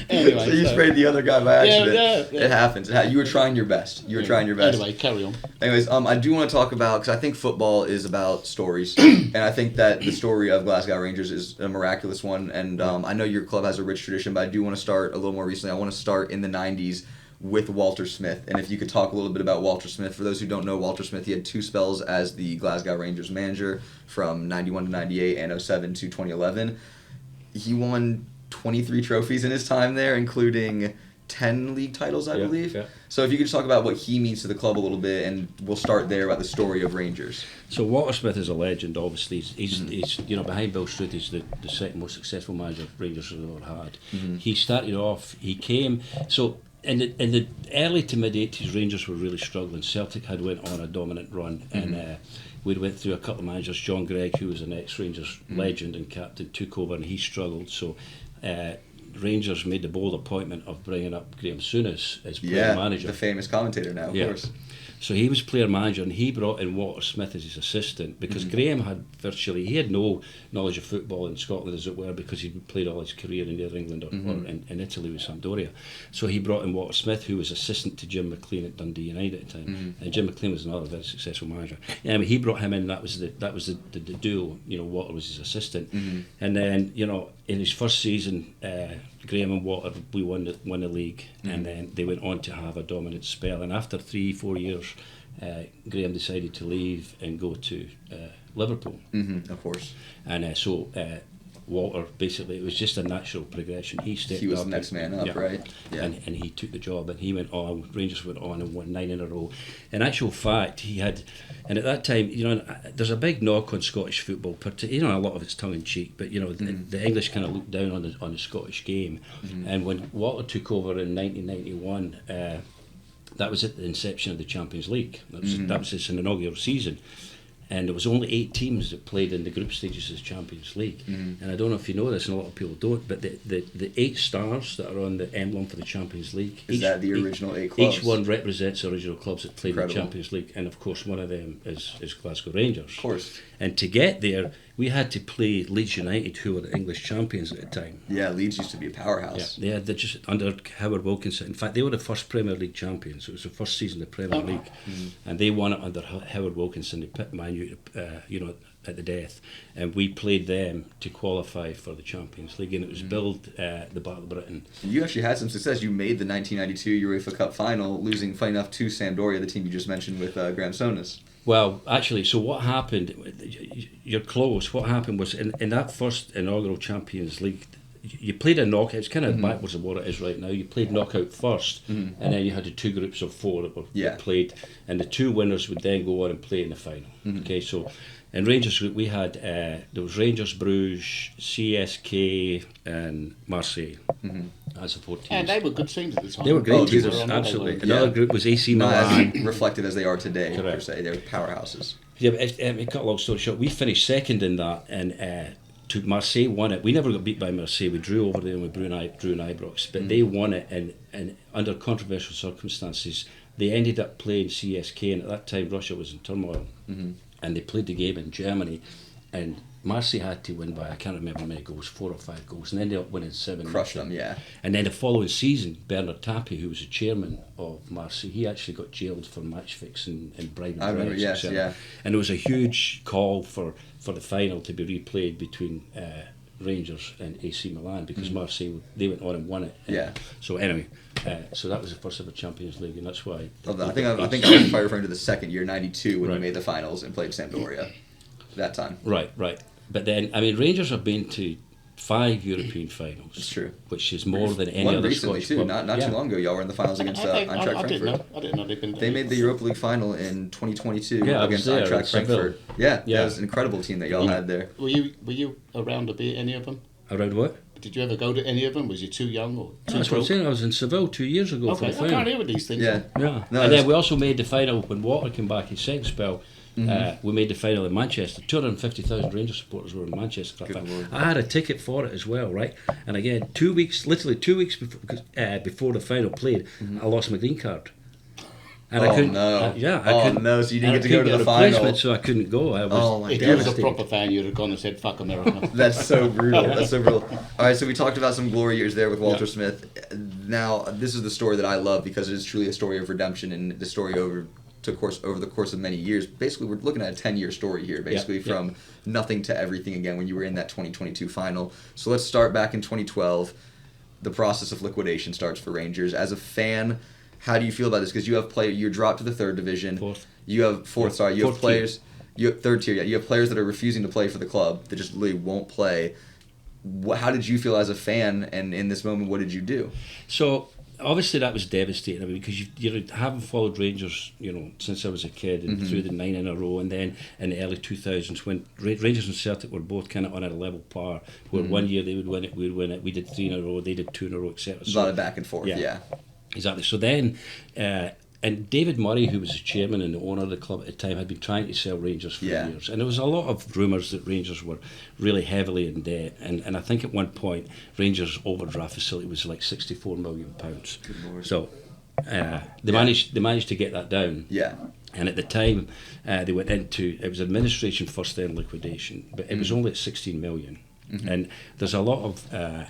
[SPEAKER 3] Anyway,
[SPEAKER 2] so you sprayed the other guy by accident.
[SPEAKER 3] Yeah.
[SPEAKER 2] It happens. You were trying your best.
[SPEAKER 3] Anyway, carry on.
[SPEAKER 2] Anyways, I do want to talk about, because I think football is about stories, and I think that the story of Glasgow Rangers is a miraculous one, and I know your club has a rich tradition, but I do want to start a little more recently. I want to start in the 90s with Walter Smith, and if you could talk a little bit about Walter Smith. For those who don't know Walter Smith, he had 2 spells as the Glasgow Rangers manager from 91 to 98 and 07 to 2011. He won 23 trophies in his time there, including 10 league titles, I believe. Yeah. So if you could just talk about what he means to the club a little bit, and we'll start there about the story of Rangers.
[SPEAKER 4] So Walter Smith is a legend, obviously. He's behind Bill Struth, he's the second most successful manager Rangers have ever had. He started off, he came, so in the early to mid 80s, Rangers were really struggling. Celtic had went on a dominant run, and we went through a couple of managers. John Gregg, who was an ex-Rangers legend and captain, took over, and he struggled. So Rangers made the bold appointment of bringing up Graham Souness as player manager.
[SPEAKER 2] The famous commentator now, of course.
[SPEAKER 4] So he was player manager, and he brought in Walter Smith as his assistant, because Graham had he had no knowledge of football in Scotland, as it were, because he'd played all his career in either England or in Italy with Sampdoria. So he brought in Walter Smith, who was assistant to Jim McLean at Dundee United at the time, and Jim McLean was another very successful manager. He brought him in. That was the duo. Walter was his assistant, and then in his first season, Graham and Walter, we won the league, and then they went on to have a dominant spell. And after 3-4 years, Graham decided to leave and go to Liverpool.
[SPEAKER 2] Of course.
[SPEAKER 4] And so Walter, basically, it was just a natural progression. He stepped up.
[SPEAKER 2] He was the next man up, right? Yeah.
[SPEAKER 4] And he took the job, and he went on. Rangers went on and won 9 in a row. In actual fact, he had, and at that time, there's a big knock on Scottish football. A lot of it's tongue in cheek, but the English kind of looked down on the Scottish game. And when Walter took over in 1991, that was at the inception of the Champions League. That was his inaugural season. And there was only 8 teams that played in the group stages of the Champions League. And I don't know if you know this, and a lot of people don't, but the 8 stars that are on the emblem for the Champions League...
[SPEAKER 2] Is that the original 8 clubs?
[SPEAKER 4] Each one represents the original clubs that played in the Champions League. And of course, one of them is Glasgow Rangers.
[SPEAKER 2] Of course.
[SPEAKER 4] And to get there, we had to play Leeds United, who were the English champions at the time.
[SPEAKER 2] Yeah, Leeds used to be a powerhouse.
[SPEAKER 4] Yeah, they're just under Howard Wilkinson. In fact, they were the first Premier League champions. It was the first season of the Premier League, and they won it under Howard Wilkinson. They put Man U, at the death, and we played them to qualify for the Champions League, and it was billed the Battle of Britain.
[SPEAKER 2] You actually had some success. You made the 1992 UEFA Cup final, losing, funny enough, to Sampdoria, the team you just mentioned, with Graham Souness.
[SPEAKER 4] Well, actually, so what happened, you're close, what happened was in that first inaugural Champions League, you played a knockout. It's kind of backwards of what it is right now. You played knockout first, and then you had the 2 groups of 4 that were played, and the 2 winners would then go on and play in the final. Okay, so in Rangers group we had there was Rangers, Bruges, CSK, and Marseille as the 4 teams.
[SPEAKER 3] And they were good teams at the time.
[SPEAKER 4] They were great teams, absolutely. Another group was AC Milan.
[SPEAKER 2] As reflected as they are today,
[SPEAKER 4] Correct.
[SPEAKER 2] per se. They were powerhouses.
[SPEAKER 4] Yeah, but cut a long story short, we finished second in that, and to Marseille won it. We never got beat by Marseille. We drew over there with Drew and Ibrox, but they won it, and under controversial circumstances, they ended up playing CSK, and at that time Russia was in turmoil, and they played the game in Germany, and Marseille had to win by, I can't remember how many goals, 4 or 5 goals, and ended up winning 7.
[SPEAKER 2] Crushed them, yeah.
[SPEAKER 4] And then the following season, Bernard Tapie, who was the chairman of Marseille, he actually got jailed for match fixing and bribing.
[SPEAKER 2] I remember, yes, yeah.
[SPEAKER 4] And there was a huge call for the final to be replayed between Rangers and AC Milan, because Marseille, they went on and won it.
[SPEAKER 2] Yeah.
[SPEAKER 4] So anyway, so that was the first ever Champions League, and that's why.
[SPEAKER 2] I think I was probably referring to the second year, '92, when we made the finals and played Sampdoria. That time.
[SPEAKER 4] Right. But then, I mean, Rangers have been to 5 European finals.
[SPEAKER 2] It's true.
[SPEAKER 4] Which is more than any
[SPEAKER 2] One
[SPEAKER 4] other
[SPEAKER 2] recently,
[SPEAKER 4] Scottish
[SPEAKER 2] too.
[SPEAKER 4] club.
[SPEAKER 2] Not too long ago, y'all were in the finals against Eintracht Frankfurt.
[SPEAKER 3] I didn't know they'd been there.
[SPEAKER 2] They made the Europa League final in 2022
[SPEAKER 4] Yeah,
[SPEAKER 2] against Eintracht Frankfurt. Yeah, that was an incredible team that y'all had there.
[SPEAKER 3] Were you around to be any of them?
[SPEAKER 4] Around what?
[SPEAKER 3] Did you ever go to any of them? Was you too young or too
[SPEAKER 4] That's what I'm saying. I was in Seville 2 years ago for the
[SPEAKER 3] I
[SPEAKER 4] final.
[SPEAKER 3] can't hear with these things.
[SPEAKER 2] Yeah.
[SPEAKER 4] Yeah.
[SPEAKER 2] No,
[SPEAKER 4] And then we also made the final when Wanker came back his second spell. We made the final in Manchester. 250,000 Rangers supporters were in Manchester. I had a ticket for it as well, right? And again, literally 2 weeks before the final played, I lost my green card. And I couldn't.
[SPEAKER 2] No.
[SPEAKER 4] I couldn't.
[SPEAKER 2] No, so you didn't
[SPEAKER 4] I
[SPEAKER 2] get to go to
[SPEAKER 4] couldn't
[SPEAKER 2] the
[SPEAKER 4] get a replacement,
[SPEAKER 2] final.
[SPEAKER 4] so I couldn't go. I was
[SPEAKER 3] If you was a proper fan, you'd have gone and said, "Fuck America."
[SPEAKER 2] That's so brutal. That's so brutal. All right, so we talked about some glory years there with Walter Smith. Now, this is the story that I love because it is truly a story of redemption, and the story over the course of many years. Basically, we're looking at a 10-year story here, basically from nothing to everything again when you were in that 2022 final. So let's start back in 2012. The process of liquidation starts for Rangers. As a fan, how do you feel about this? Because you're dropped to the third division.
[SPEAKER 4] Fourth.
[SPEAKER 2] You have players. You have third tier. Yeah, you have players that are refusing to play for the club that just really won't play. How did you feel as a fan? And in this moment, what did you do?
[SPEAKER 4] So obviously that was devastating. I mean, because you haven't followed Rangers, since I was a kid, and through the 9 in a row, and then in the early 2000s when Rangers and Celtic were both kind of on a level par, where 1 year they would win it, we'd win it. We did 3 in a row, they did 2 in a row, etc.
[SPEAKER 2] A lot of back and forth. Yeah.
[SPEAKER 4] Exactly. So then, and David Murray, who was the chairman and the owner of the club at the time, had been trying to sell Rangers for years. And there was a lot of rumours that Rangers were really heavily in debt. And I think at one point, Rangers' overdraft facility was like £64 million.
[SPEAKER 2] Good Lord.
[SPEAKER 4] So they managed to get that down.
[SPEAKER 2] Yeah.
[SPEAKER 4] And at the time, they went into, it was administration first, then liquidation. But it was only at 16 million. And there's a lot of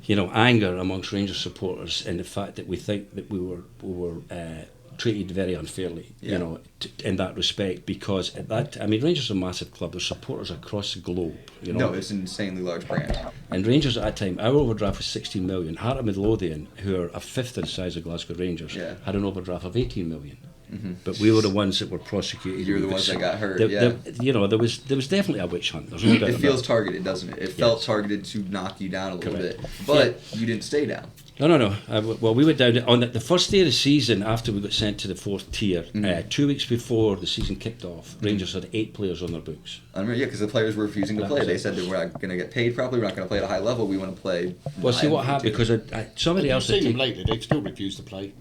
[SPEAKER 4] anger amongst Rangers supporters in the fact that we think that we were treated very unfairly, in that respect, because Rangers are a massive club. There's supporters across the globe,
[SPEAKER 2] No, it's an insanely large brand.
[SPEAKER 4] And Rangers at that time, our overdraft was 16 million. Heart of Midlothian, who are a fifth in the size of Glasgow Rangers, had an overdraft of 18 million. But we were the ones that were prosecuted.
[SPEAKER 2] You're the ones that got hurt.
[SPEAKER 4] There was definitely a witch hunt. There's no doubt
[SPEAKER 2] it feels targeted, doesn't it? It felt targeted to knock you down a little bit, but you didn't stay down.
[SPEAKER 4] No. Well, we went down on the first day of the season after we got sent to the fourth tier. 2 weeks before the season kicked off, Rangers had 8 players on their books.
[SPEAKER 2] I remember, because the players were refusing to play. They said that we're not going to get paid properly. We're not going to play at a high level. We want to play.
[SPEAKER 4] Well, see what happened, because somebody else.
[SPEAKER 3] I've seen them lately. They still refuse to play.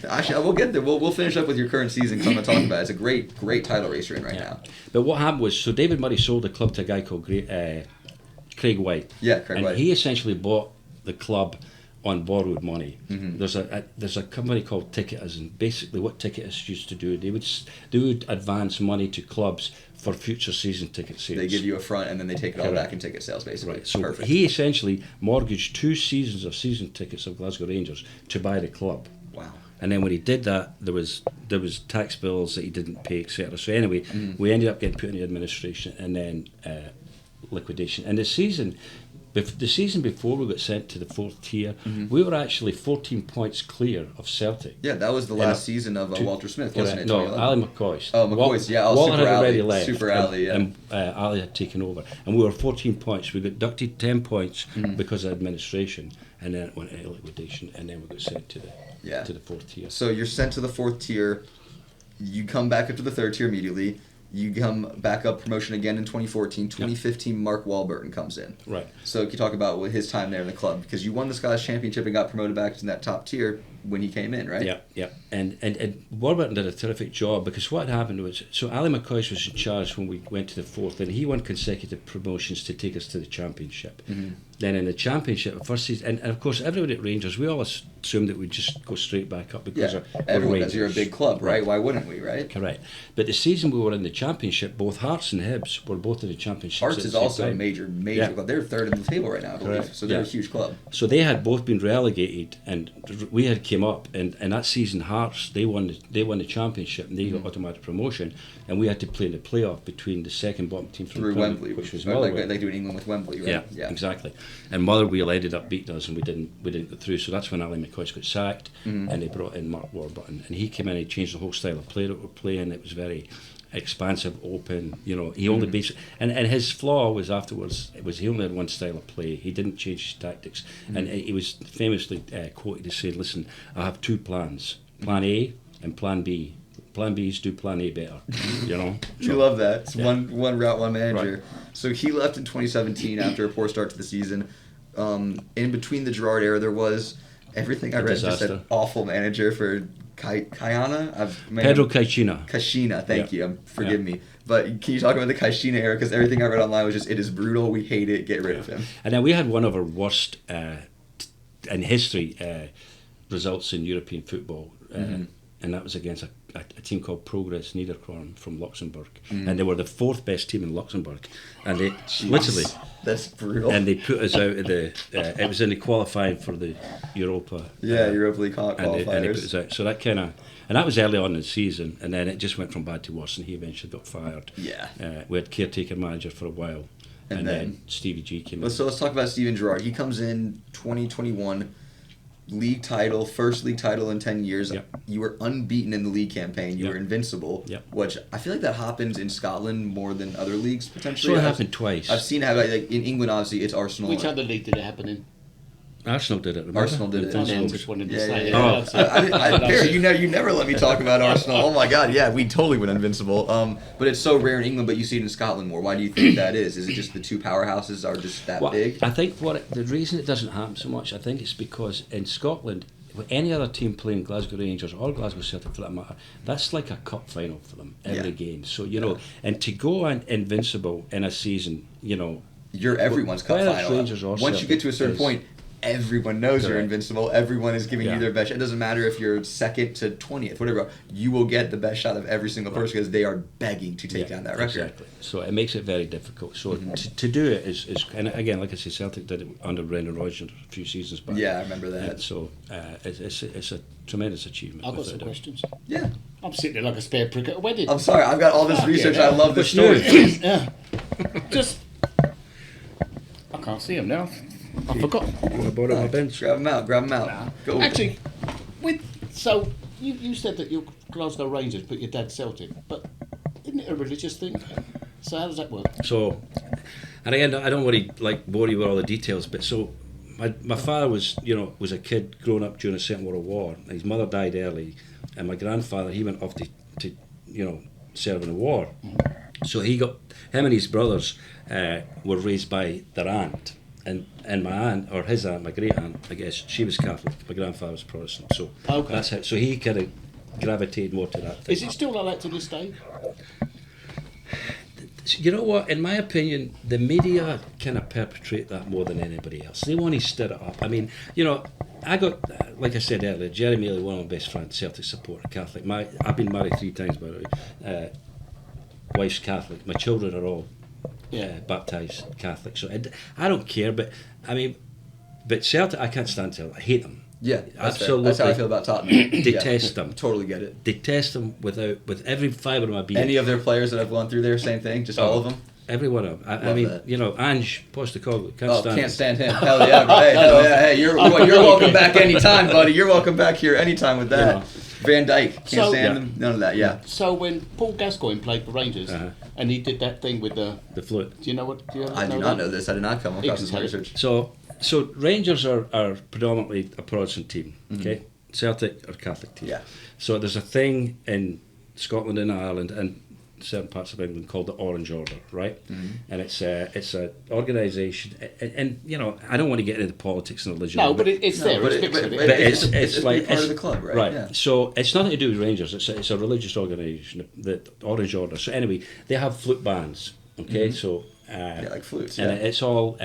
[SPEAKER 2] Actually, we'll get there. We'll finish up with your current season. Because I'm going to talk about it. It's a great title race you're in right now.
[SPEAKER 4] But what happened was, so David Murray sold the club to a guy called Craig White.
[SPEAKER 2] Yeah, Craig White.
[SPEAKER 4] And he essentially bought the club on borrowed money. There's a company called Ticketus, and basically what Ticketus used to do, they would advance money to clubs for future season ticket sales.
[SPEAKER 2] They give you a front and then they take it all back in ticket sales, basically.
[SPEAKER 4] Right. So
[SPEAKER 2] perfect.
[SPEAKER 4] He essentially mortgaged 2 seasons of season tickets of Glasgow Rangers to buy the club.
[SPEAKER 2] Wow.
[SPEAKER 4] And then when he did that, there was tax bills that he didn't pay, etc. So anyway, we ended up getting put in the administration and then liquidation. And the season before we got sent to the fourth tier, we were actually 14 points clear of Celtic.
[SPEAKER 2] Yeah, that was the last season of Walter Smith, wasn't it?
[SPEAKER 4] No, Ali McCoist.
[SPEAKER 2] Oh, McCoist,
[SPEAKER 4] Walter
[SPEAKER 2] Super
[SPEAKER 4] had already
[SPEAKER 2] Ali.
[SPEAKER 4] left.
[SPEAKER 2] Super Ali, yeah.
[SPEAKER 4] And Ali had taken over. And we were 14 points. We got deducted 10 points because of administration, and then it went into liquidation, and then we got sent to the fourth tier.
[SPEAKER 2] So you're sent to the fourth tier. You come back up to the third tier immediately. You come back up promotion again in 2014. 2015, Mark Wahlberg comes in.
[SPEAKER 4] Right.
[SPEAKER 2] So you talk about his time there in the club, because you won the Scottish Championship and got promoted back to that top tier when he came in, right?
[SPEAKER 4] Yeah. And Warburton did a terrific job, because what happened was, so Ali McCoy was in charge when we went to the fourth, and he won consecutive promotions to take us to the Championship. Mm-hmm. Then in the Championship, first season, and of course everybody at Rangers, we all assumed that we'd just go straight back up because
[SPEAKER 2] everyone does. You're a big club, right? Why wouldn't we, right?
[SPEAKER 4] Correct. But the season we were in the Championship, both Hearts and Hibs were both in the Championship.
[SPEAKER 2] Hearts is also a major club. They're third in the table right now, I believe. Correct. So they're a huge club.
[SPEAKER 4] So they had both been relegated, and we had came up, and that season Hearts they won the Championship, and they got automatic promotion, and we had to play in the playoff between the second bottom team from
[SPEAKER 2] through Wembley,
[SPEAKER 4] which was
[SPEAKER 2] Motherwell. Like they do in England with Wembley, right?
[SPEAKER 4] Yeah, exactly. And Motherwell ended up beating us, and we didn't go through. So that's when Ali McCoy got sacked, and they brought in Mark Warburton, and he came in and he changed the whole style of play that we're playing. It was very expansive, open. He only basically, and his flaw was afterwards. He only had one style of play. He didn't change his tactics, and he was famously quoted as saying, "Listen, I have two plans: Plan A and Plan B. Plan B is do Plan A better."
[SPEAKER 2] You love that. It's one route, one manager. Right. So he left in 2017 after a poor start to the season. In between the Gerrard era, there was everything I read just said awful manager for Kayana.
[SPEAKER 4] Pedro Caixinha.
[SPEAKER 2] Caixinha, thank you. Forgive me. But can you talk about the Caixinha era? Because everything I read online was just, it is brutal. We hate it. Get rid of him.
[SPEAKER 4] And then we had one of our worst in history results in European football. And that was against a team called Progress Niederkorn from Luxembourg, and they were the fourth best team in Luxembourg, and they literally,
[SPEAKER 2] that's brutal.
[SPEAKER 4] And they put us out of the. It was in the qualifying for the Europa.
[SPEAKER 2] Europa League qualifiers.
[SPEAKER 4] And they put us out. So that and that was early on in the season, and then it just went from bad to worse, and he eventually got fired.
[SPEAKER 2] Yeah.
[SPEAKER 4] We had caretaker manager for a while, and then Stevie G came in.
[SPEAKER 2] So let's talk about Steven Gerrard. He comes in 2021. League title, first league title in 10 years.
[SPEAKER 4] Yep.
[SPEAKER 2] You were unbeaten in the league campaign. You were invincible, which I feel like that happens in Scotland more than other leagues potentially.
[SPEAKER 4] So it happened twice.
[SPEAKER 2] I've seen how like in England, obviously, it's Arsenal.
[SPEAKER 3] Which other league did it happen in?
[SPEAKER 4] Arsenal did it. Remember?
[SPEAKER 2] Arsenal did it.
[SPEAKER 3] I just wanted to say.
[SPEAKER 2] Barry, you never let me talk about Arsenal. Oh my God, yeah, we totally went invincible. But it's so rare in England, but you see it in Scotland more. Why do you think that is? Is it just the two powerhouses are just that big?
[SPEAKER 4] I think the reason it doesn't happen so much, I think it's because in Scotland, with any other team playing Glasgow Rangers or Glasgow Celtic for that matter, that's like a cup final for them every game. So and to go invincible in a season,
[SPEAKER 2] you're everyone's cup final. Once you get to a certain point, everyone knows you're invincible. Everyone is giving you their best shot. It doesn't matter if you're second to 20th, whatever. You will get the best shot of every single person because they are begging to take down that record.
[SPEAKER 4] Exactly. So it makes it very difficult. So to do it is, and again, like I say, Celtic did it under Brendan Rodgers a few seasons back.
[SPEAKER 2] Yeah, I remember that.
[SPEAKER 4] And so it's a tremendous achievement.
[SPEAKER 3] I've got some questions.
[SPEAKER 2] Yeah.
[SPEAKER 3] I'm sitting there like a spare prick at a wedding.
[SPEAKER 2] I'm sorry, I've got all this research. I love this story.
[SPEAKER 3] Just, I can't see him now. I forgot.
[SPEAKER 4] You want to borrow my bench?
[SPEAKER 2] Grab them out.
[SPEAKER 3] Nah.
[SPEAKER 2] Go.
[SPEAKER 3] Actually, so you said that you're Glasgow Rangers, but your dad's Celtic. But isn't it a religious thing? So how does that work?
[SPEAKER 4] So, and again, I don't want to bore you with all the details, but so my father was a kid growing up during the Second World War. His mother died early, and my grandfather he went off to serve in the war. So him and his brothers were raised by their aunt. And my aunt, or his aunt, my great aunt, I guess, she was Catholic. My grandfather was Protestant. So that's how. So he kind of gravitated more to that thing.
[SPEAKER 3] Is it still like that to this day?
[SPEAKER 4] You know what? In my opinion, the media kind of perpetrate that more than anybody else. They want to stir it up. I mean, I got, like I said earlier, Jeremy Ely, one of my best friends, Celtic supporter, Catholic. I've been married 3 times, by the way. Wife's Catholic. My children are all baptised Catholic, so I don't care. But Celtic, I can't stand Celtic. I hate them.
[SPEAKER 2] Yeah,
[SPEAKER 4] absolutely.
[SPEAKER 2] That's how I feel about Tottenham.
[SPEAKER 4] Detest them.
[SPEAKER 2] Totally get it.
[SPEAKER 4] Detest them with every fibre of my being.
[SPEAKER 2] Any of their players that have gone through there, same thing. Just all of them.
[SPEAKER 4] Every one of them. I mean, Ange Postecoglou,
[SPEAKER 2] can't stand him. Hell yeah, hey, you're welcome back anytime, buddy. You're welcome back here anytime with that. Van Dijk, can't stand him. None of that. Yeah.
[SPEAKER 3] So when Paul Gascoigne played for Rangers, and he did that thing with the
[SPEAKER 4] flute.
[SPEAKER 3] Do you know what?
[SPEAKER 2] I do not know this. I did not come across this research.
[SPEAKER 4] So Rangers are predominantly a Protestant team. Okay, Celtic are Catholic team.
[SPEAKER 2] Yeah.
[SPEAKER 4] So there's a thing in Scotland and Ireland, and certain parts of England called the Orange Order, right? And it's a organisation, and you know, I don't want to get into politics and religion.
[SPEAKER 3] No, but it's there.
[SPEAKER 2] But
[SPEAKER 3] It's
[SPEAKER 2] like part of the club, right?
[SPEAKER 4] Right.
[SPEAKER 2] Yeah.
[SPEAKER 4] So it's nothing to do with Rangers. It's a religious organisation, the Orange Order. So anyway, they have flute bands. Okay, so
[SPEAKER 2] like flutes,
[SPEAKER 4] and it's all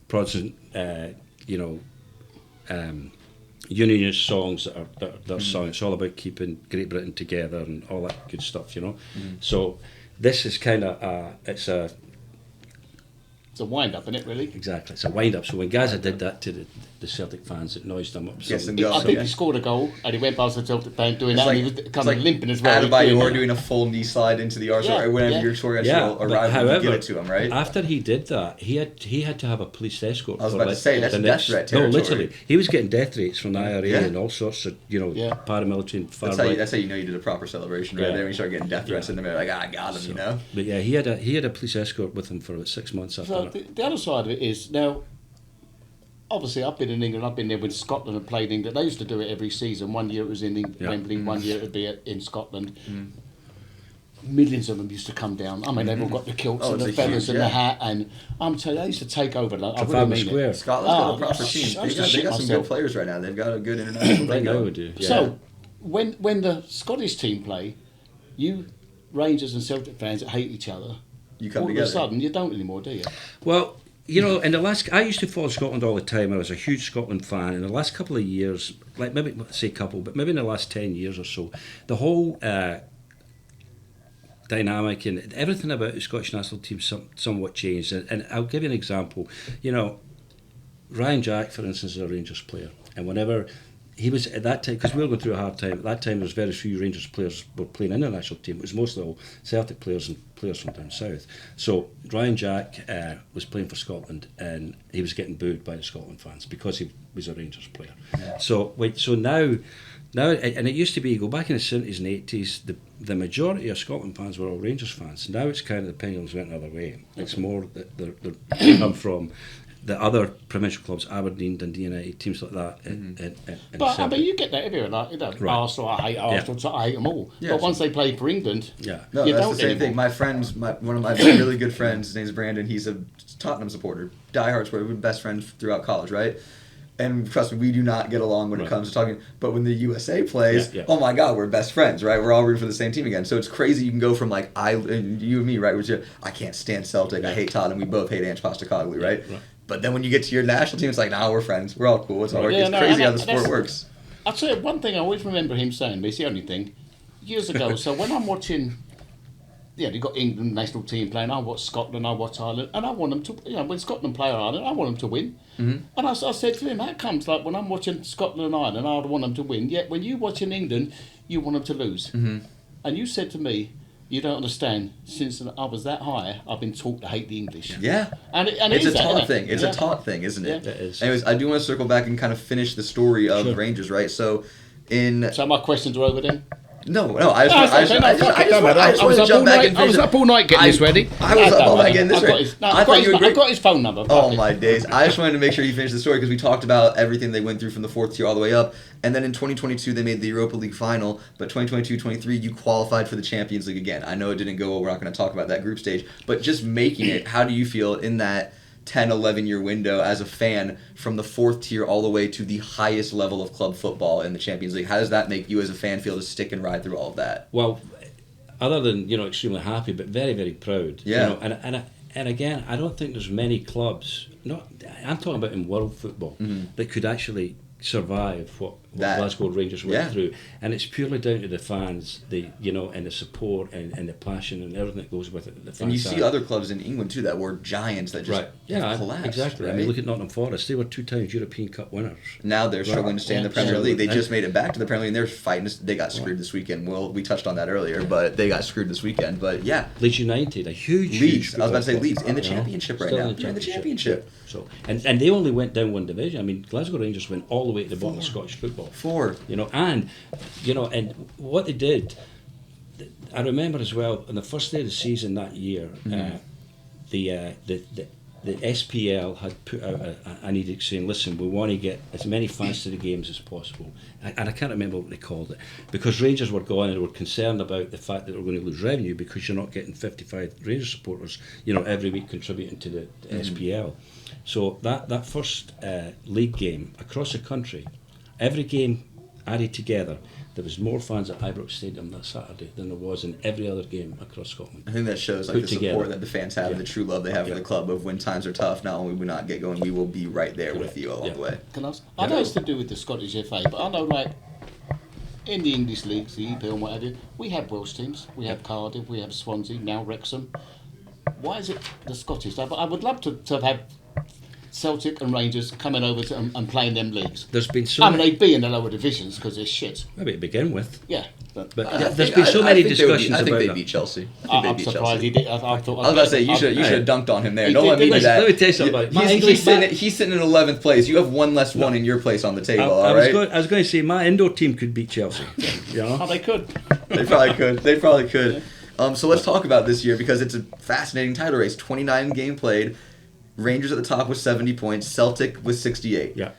[SPEAKER 4] Protestant, unionist songs that are sung. It's all about keeping Great Britain together and all that good stuff, you know. So this is kind of it's a
[SPEAKER 3] wind up, isn't it? Really.
[SPEAKER 4] exactly it's a wind up. So when Gaza did that to the Celtic fans, it noised them up.
[SPEAKER 2] Yes,
[SPEAKER 4] So
[SPEAKER 2] and
[SPEAKER 3] I think he scored a goal and he went past the Celtic fan doing that.
[SPEAKER 2] like-
[SPEAKER 3] And he was kind of limping as well.
[SPEAKER 2] Adebayor doing a full knee slide into the Arsenal, or whenever your Torres
[SPEAKER 4] but
[SPEAKER 2] arrived, you give it to him, right?
[SPEAKER 4] After he did that, he had to have a police escort.
[SPEAKER 2] I was
[SPEAKER 4] for
[SPEAKER 2] about to say, that's
[SPEAKER 4] the
[SPEAKER 2] death
[SPEAKER 4] next-
[SPEAKER 2] threat
[SPEAKER 4] No,
[SPEAKER 2] territory.
[SPEAKER 4] literally, he was getting death threats from the IRA
[SPEAKER 2] Yeah.
[SPEAKER 4] and all sorts of paramilitary and far right.
[SPEAKER 2] That's how you know you did a proper celebration, right
[SPEAKER 4] Yeah.
[SPEAKER 2] there. When you start getting death threats in there, like, I got him, you know.
[SPEAKER 4] But yeah, he had a police escort with him for about 6 months after
[SPEAKER 3] So
[SPEAKER 4] that.
[SPEAKER 3] the other side of it is now. Obviously, I've been in England. I've been there with Scotland and played England. They used to do it every season. One year it was in Wembley. One year it would be in Scotland. Millions of them used to come down. I mean, they've all got the kilts and
[SPEAKER 2] it's
[SPEAKER 3] the
[SPEAKER 2] a
[SPEAKER 3] feathers
[SPEAKER 2] huge,
[SPEAKER 3] and the hat, and I'm telling you, they used to take over. Like, I really
[SPEAKER 4] Trafalgar
[SPEAKER 3] mean
[SPEAKER 4] Square.
[SPEAKER 3] it.
[SPEAKER 2] Scotland's got a proper
[SPEAKER 3] I
[SPEAKER 2] team.
[SPEAKER 3] used
[SPEAKER 2] They
[SPEAKER 3] to
[SPEAKER 2] got
[SPEAKER 3] shit
[SPEAKER 2] some
[SPEAKER 3] myself.
[SPEAKER 2] good players right now. They've got a good international
[SPEAKER 4] Right
[SPEAKER 2] team
[SPEAKER 4] now
[SPEAKER 2] going.
[SPEAKER 4] we do. Yeah.
[SPEAKER 3] So, when the Scottish team play, you Rangers and Celtic fans that hate each other,
[SPEAKER 2] You come
[SPEAKER 3] all
[SPEAKER 2] together.
[SPEAKER 3] of a sudden you don't anymore, do you?
[SPEAKER 4] Well, you know, in the last, I used to follow Scotland all the time. I was a huge Scotland fan. In the last couple of years, like maybe say couple, but maybe in the last 10 years or so, the whole dynamic and everything about the Scottish national team somewhat changed. And I'll give you an example. You know, Ryan Jack, for instance, is a Rangers player, and whenever he was at that time, because we were going through a hard time. At that time, there was very few Rangers players were playing in the national team. It was mostly all Celtic players and players from down south. So Ryan Jack was playing for Scotland, and he was getting booed by the Scotland fans because he was a Rangers player.
[SPEAKER 2] Yeah.
[SPEAKER 4] So now, and it used to be, you go back in the 70s and 80s, the majority of Scotland fans were all Rangers fans. Now it's kind of the pendulums went the other way. It's more that they come from the other provincial clubs, Aberdeen, Dundee United, teams like that. And
[SPEAKER 3] But I
[SPEAKER 4] Celtic.
[SPEAKER 3] mean, you get that everywhere. Like, you know,
[SPEAKER 4] Right.
[SPEAKER 3] Arsenal, I hate Arsenal, so I hate them all.
[SPEAKER 2] Yeah,
[SPEAKER 3] but once they play for England,
[SPEAKER 4] Yeah.
[SPEAKER 2] No,
[SPEAKER 3] you
[SPEAKER 2] that's
[SPEAKER 3] don't
[SPEAKER 2] the same
[SPEAKER 3] anymore.
[SPEAKER 2] thing. My friends, one of my really good friends, his name's Brandon. He's a Tottenham supporter, diehard supporter. We're best friends throughout college, right? And trust me, we do not get along when it
[SPEAKER 4] Right.
[SPEAKER 2] comes to talking. But when the USA plays,
[SPEAKER 4] Yeah.
[SPEAKER 2] oh my God, we're best friends, right? We're all rooting for the same team again. So it's crazy. You can go from like and you and me, right? Which I can't stand Celtic. I hate Tottenham. We both hate Ange Postecoglou, right? But then when you get to your national team, it's like, nah, we're friends. We're all cool. It's all right.
[SPEAKER 3] Yeah,
[SPEAKER 2] It's
[SPEAKER 3] no,
[SPEAKER 2] crazy how
[SPEAKER 3] and
[SPEAKER 2] the sport
[SPEAKER 3] that's-
[SPEAKER 2] works.
[SPEAKER 3] I'll tell you one thing I always remember him saying, but it's the only thing, years ago, so when I'm watching, you've got England national team playing, I watch Scotland, I watch Ireland, and I want them to, when Scotland play Ireland, I want them to win. And I said to him, how comes, like, when I'm watching Scotland and Ireland, I want them to win, yet when you watching England, you want them to lose. And you said to me, you don't understand, since I was that high, I've been taught to hate the English.
[SPEAKER 2] Yeah.
[SPEAKER 3] And it
[SPEAKER 2] It's a
[SPEAKER 3] is that,
[SPEAKER 2] taught
[SPEAKER 3] isn't it?
[SPEAKER 2] thing. It's
[SPEAKER 3] Yeah.
[SPEAKER 2] a taught thing, isn't it?
[SPEAKER 3] Yeah.
[SPEAKER 4] It is.
[SPEAKER 2] Anyways, I do want to circle back and kind of finish the story of
[SPEAKER 4] Sure.
[SPEAKER 2] Rangers, right? So, in
[SPEAKER 3] So my questions are over then?
[SPEAKER 2] no, I
[SPEAKER 3] No,
[SPEAKER 2] just
[SPEAKER 3] it's okay, no, fuck it, don't matter.
[SPEAKER 2] I just
[SPEAKER 3] I was
[SPEAKER 2] want to
[SPEAKER 3] up
[SPEAKER 2] jump
[SPEAKER 3] all
[SPEAKER 2] back
[SPEAKER 3] night-
[SPEAKER 2] and
[SPEAKER 3] I was
[SPEAKER 2] finish
[SPEAKER 3] up all night getting this ready.
[SPEAKER 2] I was
[SPEAKER 3] No,
[SPEAKER 2] up all
[SPEAKER 3] don't
[SPEAKER 2] night
[SPEAKER 3] worry.
[SPEAKER 2] getting this
[SPEAKER 3] I've got
[SPEAKER 2] ready.
[SPEAKER 3] his- no,
[SPEAKER 2] I
[SPEAKER 3] I've
[SPEAKER 2] thought you were
[SPEAKER 3] got
[SPEAKER 2] great.
[SPEAKER 3] I've got his phone number.
[SPEAKER 2] Oh
[SPEAKER 3] Fuck it.
[SPEAKER 2] my days! I just wanted to make sure you finished the story because we talked about everything they went through from the fourth tier all the way up, and then in 2022 they made the Europa League final. But 2022-23 you qualified for the Champions League again. I know it didn't go well. We're not going to talk about that group stage, but just making it. How do you feel in that 10-11 year window as a fan from the fourth tier all the way to the highest level of club football in the Champions League? How does that make you as a fan feel to stick and ride through all of that?
[SPEAKER 4] Well, other than extremely happy, but very, very proud.
[SPEAKER 2] Yeah.
[SPEAKER 4] And again, I don't think there's many clubs. I'm talking about in world football that could actually survive what
[SPEAKER 2] That.
[SPEAKER 4] Glasgow Rangers went
[SPEAKER 2] Yeah.
[SPEAKER 4] through, and it's purely down to the fans, and the support and the passion and everything that goes with it. The
[SPEAKER 2] And you
[SPEAKER 4] fans
[SPEAKER 2] see
[SPEAKER 4] are-
[SPEAKER 2] other clubs in England too that were giants that just collapsed.
[SPEAKER 4] exactly.
[SPEAKER 2] Right?
[SPEAKER 4] I mean, look at Nottingham Forest; they were 2 times European Cup winners.
[SPEAKER 2] Now they're struggling to stay in the
[SPEAKER 3] Yeah.
[SPEAKER 2] Premier League. They
[SPEAKER 4] And-
[SPEAKER 2] just made it back to the Premier League, and they're fighting. They got screwed this weekend. Well, we touched on that earlier, but they got screwed this weekend. But yeah,
[SPEAKER 4] Leeds United, a huge
[SPEAKER 2] Leeds. I was about to say
[SPEAKER 4] football
[SPEAKER 2] Leeds in the
[SPEAKER 4] club, you know,
[SPEAKER 2] championship right
[SPEAKER 4] still
[SPEAKER 2] now. They're in the championship.
[SPEAKER 4] So and they only went down one division. I mean, Glasgow Rangers went all the way to the bottom of Scottish football. And what they did, I remember as well on the first day of the season that year, the the SPL had put out an edict saying, listen, we want to get as many fans to the games as possible. And I can't remember what they called it. Because Rangers were gone and they were concerned about the fact that they were going to lose revenue because you're not getting 55 Rangers supporters, every week contributing to the SPL. So that first league game across the country, every game added together, there was more fans at Ibrox Stadium that Saturday than there was in every other game across Scotland.
[SPEAKER 2] I think that shows the support that the fans have, the true love they have for the club. Of when times are tough, not only will we not get going, we will be right there with you along the way.
[SPEAKER 3] Can I ask? I know it's to do with the Scottish FA, but I know in the English leagues, the EPL and what have you, we have Welsh teams, we have Cardiff, we have Swansea, now Wrexham. Why is it the Scottish? I would love to have Celtic and Rangers coming over and playing them leagues.
[SPEAKER 4] There's been so many...
[SPEAKER 3] they'd be in the lower divisions because they're shit.
[SPEAKER 4] Maybe to begin with.
[SPEAKER 3] Yeah.
[SPEAKER 4] But there's been so many discussions about
[SPEAKER 2] I think they beat Chelsea.
[SPEAKER 3] I'm surprised he did. I was
[SPEAKER 2] about to say, you should have dunked on him there. No one needed that.
[SPEAKER 4] Let me tell you something.
[SPEAKER 2] He's sitting in 11th place. You have one less one in your place on the table, all right?
[SPEAKER 4] I was going to say, my indoor team could beat Chelsea.
[SPEAKER 3] Oh, they could.
[SPEAKER 2] They probably could. Yeah. So let's talk about this year because it's a fascinating title race. 29 game played. Rangers at the top with 70 points. Celtic with 68.
[SPEAKER 4] Yeah.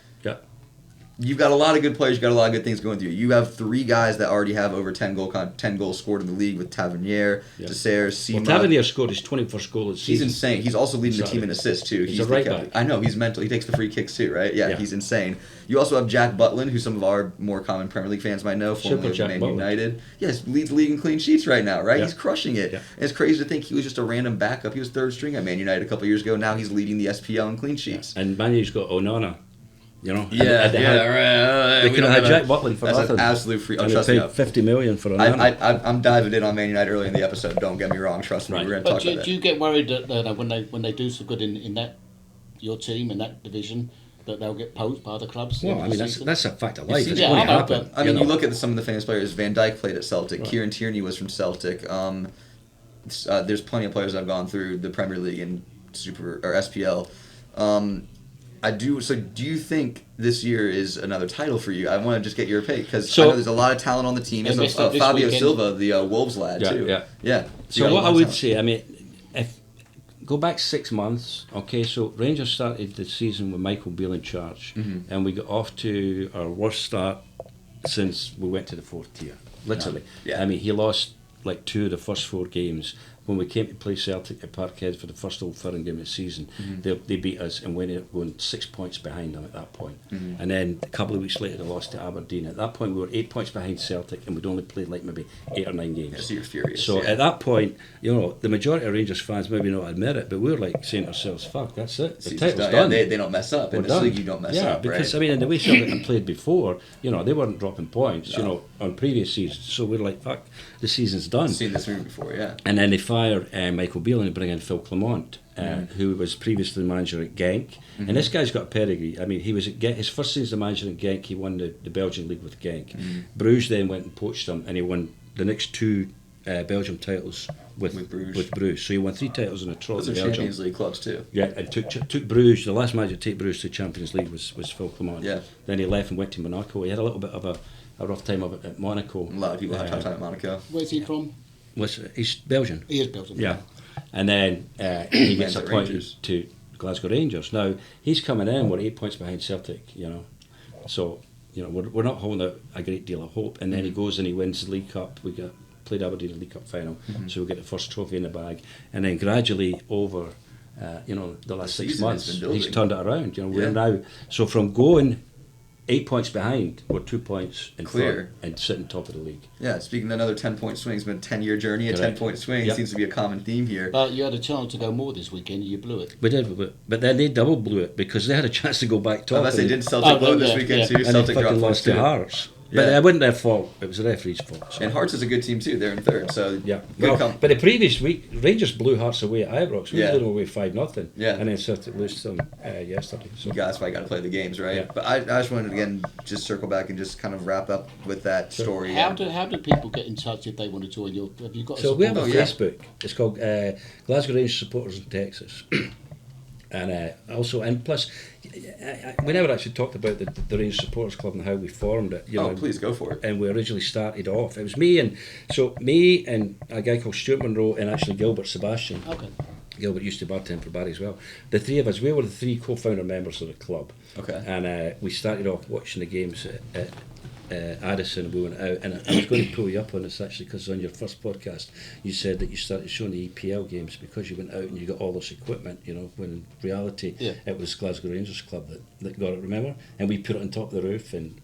[SPEAKER 2] You've got a lot of good players. You've got a lot of good things going through. You have 3 guys that already have over 10 goals scored in the league with Tavernier, Desser, Seema.
[SPEAKER 4] Tavernier scored his 21st goal of the season.
[SPEAKER 2] He's insane. He's also leading the team in assists, too.
[SPEAKER 4] He's a right back.
[SPEAKER 2] I know. He's mental. He takes the free kicks, too, right? Yeah, he's insane. You also have Jack Butland, who some of our more common Premier League fans might know, formerly of Man United. Yes, leads the league in clean sheets right now, right? Yeah. He's crushing it. Yeah. And it's crazy to think he was just a random backup. He was third string at Man United a couple years ago. Now he's leading the SPL in clean sheets.
[SPEAKER 4] And Man Uni's got Onana. Right.
[SPEAKER 2] They
[SPEAKER 4] could have had Jack Butland for nothing.
[SPEAKER 2] An absolute free.
[SPEAKER 4] And they paid 50 million for Onana.
[SPEAKER 2] I'm diving in on Man United early in the episode. Don't get me wrong. Trust me, we're going to talk about that.
[SPEAKER 3] Do you get worried that when they do so good in that your team in that division that they'll get poached by other clubs?
[SPEAKER 4] Well, I mean that's a fact of life. It's
[SPEAKER 3] going to happen.
[SPEAKER 2] I mean, you look at some of the famous players. Van Dijk played at Celtic. Right. Kieran Tierney was from Celtic. There's plenty of players that have gone through the Premier League and SPL. So do you think this year is another title for you? I want to just get your pick because I know there's a lot of talent on the team. There's Fabio Silva, the Wolves lad, too. Yeah.
[SPEAKER 4] So what I would say, I mean, if go back 6 months, okay, so Rangers started the season with Michael Beale in charge, and we got off to our worst start since we went to the 4th tier, literally.
[SPEAKER 2] Yeah.
[SPEAKER 4] I mean, he lost like 2 of the first 4 games. When we came to play Celtic at Parkhead for the first Old Firm game of the season, they beat us and went up going 6 points behind them at that point. And then a couple of weeks later, they lost to Aberdeen. At that point, we were 8 points behind Celtic, and we'd only played like maybe 8 or 9 games.
[SPEAKER 2] Yeah, so you're furious.
[SPEAKER 4] So at that point, the majority of Rangers fans maybe not admit it, but we were like saying to ourselves, "Fuck, that's it. The title's done."
[SPEAKER 2] Yeah, they don't mess up. In this league, you don't mess up.
[SPEAKER 4] Yeah, because I mean, in the way Celtic had played before, they weren't dropping points, on previous seasons. So we were like, "Fuck, the season's done."
[SPEAKER 2] I've seen this movie before, yeah.
[SPEAKER 4] And then they fire Michael Beale and bring in Phil Clement, who was previously the manager at Genk. And this guy's got a pedigree. I mean, he was at Genk, his first season as the manager at Genk, he won the Belgian league with Genk. Bruges then went and poached him, and he won the next 2 Belgium titles with Bruges. So he won 3 titles in a trot.
[SPEAKER 2] Those are Champions League clubs too.
[SPEAKER 4] Yeah, and took Bruges. The last manager to take Bruges to the Champions League was Phil Clement.
[SPEAKER 2] Yeah.
[SPEAKER 4] Then he left and went to Monaco. He had a little bit of a rough time of it at Monaco.
[SPEAKER 2] A lot of people have a tough time at Monaco.
[SPEAKER 3] Where's he from?
[SPEAKER 4] He's Belgian.
[SPEAKER 3] He is Belgian.
[SPEAKER 4] Yeah. And then he gets appointed to Glasgow Rangers. Now, he's coming in, we're 8 points behind Celtic, So, we're not holding out a great deal of hope. And then he goes and he wins the League Cup. We played Aberdeen in the League Cup final, so we get the first trophy in the bag. And then gradually over, the last 6 months, he's turned it around. We're now, so from going 8 points behind, we're 2 points in front and sitting top of the league.
[SPEAKER 2] Yeah, speaking of another 10-point swing, it's been a 10-year journey. A 10-point swing seems to be a common theme here.
[SPEAKER 3] But you had a chance to go more this weekend and you blew it.
[SPEAKER 4] We did, but then they double blew it because they had a chance to go back top.
[SPEAKER 2] Unless they did Celtic blow this weekend too.
[SPEAKER 4] And
[SPEAKER 2] Celtic
[SPEAKER 4] they
[SPEAKER 2] dropped
[SPEAKER 4] lost to Hearts. But it wasn't their fault. It was the referee's fault. So.
[SPEAKER 2] And Hearts is a good team too. They're in 3rd. So
[SPEAKER 4] but the previous week, Rangers blew Hearts away at Ibrox. We blew them away 5-0.
[SPEAKER 2] Yeah.
[SPEAKER 4] And then Celtic lost them yesterday. So.
[SPEAKER 2] You guys probably got to play the games, right?
[SPEAKER 4] Yeah.
[SPEAKER 2] But I just wanted to again just circle back and just kind of wrap up with that story.
[SPEAKER 3] How do people get in touch if they want to join your? Have you got?
[SPEAKER 4] So we have a Facebook. It's called Glasgow Rangers Supporters in Texas. And plus, we never actually talked about the Rangers Supporters Club and how we formed it.
[SPEAKER 2] Please go for it.
[SPEAKER 4] And we originally started off. It was me and a guy called Stuart Monroe and actually Gilbert Sebastian.
[SPEAKER 3] Okay.
[SPEAKER 4] Gilbert used to bartend for Barry as well. The three of us, we were the three co-founder members of the club.
[SPEAKER 2] Okay.
[SPEAKER 4] And we started off watching the games at Addison. We went out, and I was going to pull you up on this actually, because on your first podcast you said that you started showing the EPL games because you went out and you got all this equipment, you know, when in reality it was Glasgow Rangers club that got it, remember? And we put it on top of the roof, and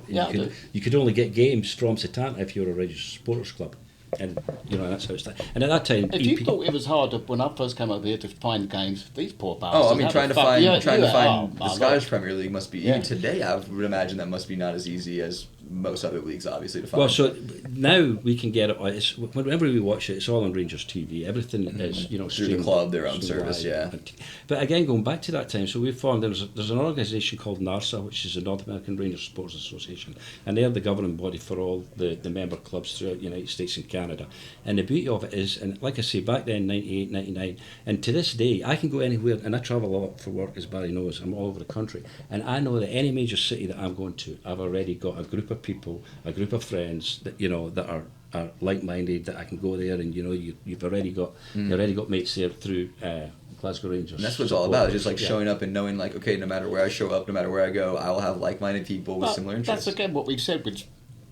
[SPEAKER 4] you could only get games from Setanta if you were a Rangers supporters club. And you know, that's how it started. And at that time,
[SPEAKER 3] if you thought it was hard when I first came over here to find games, these poor bastards.
[SPEAKER 2] Oh, I mean, trying to find the Scottish
[SPEAKER 3] Lord.
[SPEAKER 2] Premier League must be even today. I would imagine that must be not as easy as most other leagues, obviously, to find.
[SPEAKER 4] Well, so now we can get it. It's, whenever we watch it, it's all on Rangers TV. Everything is, you know,
[SPEAKER 2] through the club, their own service,
[SPEAKER 4] But again, going back to that time, so we formed. There's an organisation called NARSA, which is the North American Rangers Supporters Association, and they're the governing body for all the member clubs throughout the United States and Canada. And the beauty of it is, and like I say, back then, 98, 99, and to this day, I can go anywhere, and I travel a lot for work, as Barry knows. I'm all over the country, and I know that any major city that I'm going to, I've already got a group of people, a group of friends that, you know, that are like-minded, that I can go there, and you know, you've already got mates there through Glasgow Rangers.
[SPEAKER 2] And that's what it's all about, just like showing up and knowing, like, okay, no matter where I show up, no matter where I go, I will have like-minded people with similar interests.
[SPEAKER 3] That's again what we've said with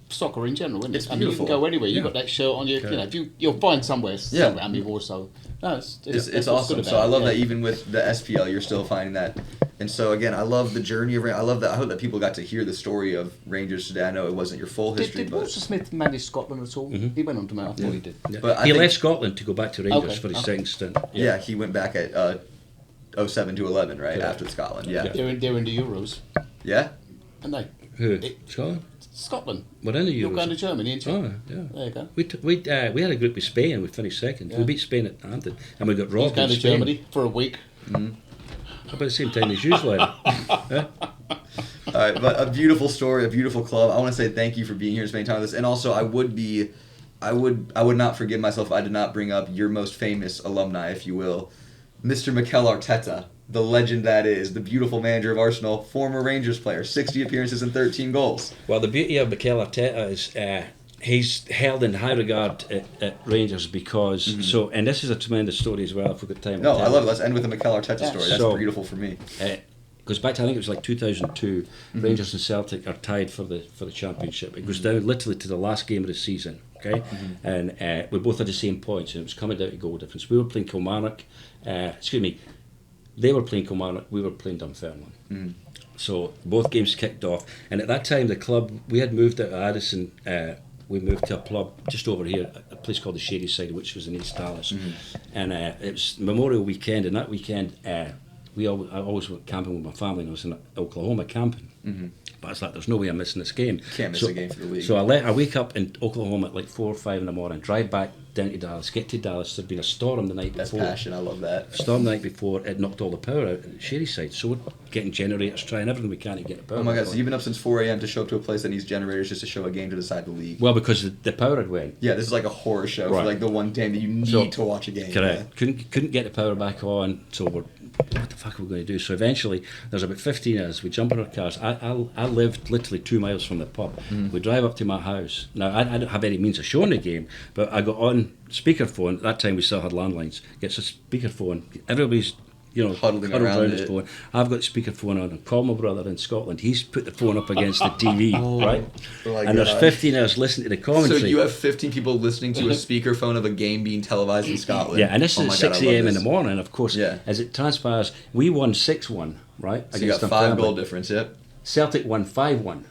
[SPEAKER 3] soccer in general, isn't it?
[SPEAKER 2] It's
[SPEAKER 3] I mean,
[SPEAKER 2] beautiful.
[SPEAKER 3] you can go anywhere. You've got that shirt on you. You know, you'll find somewhere around you also. No,
[SPEAKER 2] it's awesome. So I love that even with the SPL, you're still finding that. And so again, I love the journey of. I love that. I hope that people got to hear the story of Rangers today. I know it wasn't your full history,
[SPEAKER 3] did
[SPEAKER 2] but
[SPEAKER 3] Walter Smith manage Scotland at all? He went on to manage. I thought he did.
[SPEAKER 4] Yeah.
[SPEAKER 2] But
[SPEAKER 4] he left Scotland to go back to Rangers for his second stint.
[SPEAKER 2] Yeah, he went back at 07 to 11, right, after Scotland. Yeah.
[SPEAKER 3] They're in the Euros.
[SPEAKER 2] Yeah.
[SPEAKER 3] And they.
[SPEAKER 4] Who? Scotland.
[SPEAKER 3] Scotland.
[SPEAKER 4] We're in the Euros.
[SPEAKER 3] You're going to Germany, ain't you?
[SPEAKER 4] Oh, yeah.
[SPEAKER 3] There you go.
[SPEAKER 4] We had a group with Spain and we finished second. We beat Spain at Hampton and we got robbed.
[SPEAKER 3] He's going to Germany for a week.
[SPEAKER 4] About the same time as usual.
[SPEAKER 2] All right, but a beautiful story, a beautiful club. I want to say thank you for being here and spending time with us. And also, I would not forgive myself if I did not bring up your most famous alumni, if you will, Mr. Mikel Arteta, the legend that is, the beautiful manager of Arsenal, former Rangers player, 60 appearances and 13 goals.
[SPEAKER 4] Well, the beauty of Mikel Arteta is he's held in high regard at Rangers because and this is a tremendous story as well. If we've got time.
[SPEAKER 2] No, I love it. Let's end with a Mikel Arteta story. That's beautiful for me.
[SPEAKER 4] Goes back to, I think it was like 2002. Rangers and Celtic are tied for the championship. It goes down literally to the last game of the season. Okay, and we both had the same points, and it was coming down to goal difference. We were playing Kilmarnock. They were playing Kilmarnock. We were playing Dunfermline. So both games kicked off, and at that time the club, we had moved out of Addison. We moved to a club just over here, a place called the Shady Side, which was in East Dallas, and it was Memorial Weekend. And that weekend, I always went camping with my family, and I was in Oklahoma camping. But it's like, there's no way I'm missing this game.
[SPEAKER 2] Can't miss a game for the league.
[SPEAKER 4] So I wake up in Oklahoma at like 4 or 5 in the morning, drive back down to Dallas, get to Dallas. There'd been a storm the night before.
[SPEAKER 2] That's passion, I love that.
[SPEAKER 4] Storm the night before, it knocked all the power out at Shady Side. So we're getting generators, trying everything we can to get the power.
[SPEAKER 2] Oh my God, so you've been up since 4 a.m. to show up to a place that needs generators just to show a game to decide the league?
[SPEAKER 4] Well, because the power had went.
[SPEAKER 2] Yeah, this is like a horror show for like the one game that you need to watch a game.
[SPEAKER 4] Correct. Yeah. Couldn't get the power back on, so we're, what the fuck are we going to do? So eventually, there's about 15 of us. We jump in our cars. I lived literally 2 miles from the pub. We drive up to my house. Now, I don't have any means of showing the game, but I got on speakerphone. At that time, we still had landlines. Gets a speakerphone. Everybody's, huddled around his phone. I've got speakerphone on. And call my brother in Scotland. He's put the phone up against the TV, right? And there's 15 of us listening to the commentary.
[SPEAKER 2] So you have 15 people listening to a speakerphone of a game being televised in Scotland.
[SPEAKER 4] Yeah, and this is at 6 a.m. in the morning, of course. Yeah. As it transpires, we won 6-1, right?
[SPEAKER 2] So you got 5 goal difference, yep.
[SPEAKER 4] Celtic won 5-1.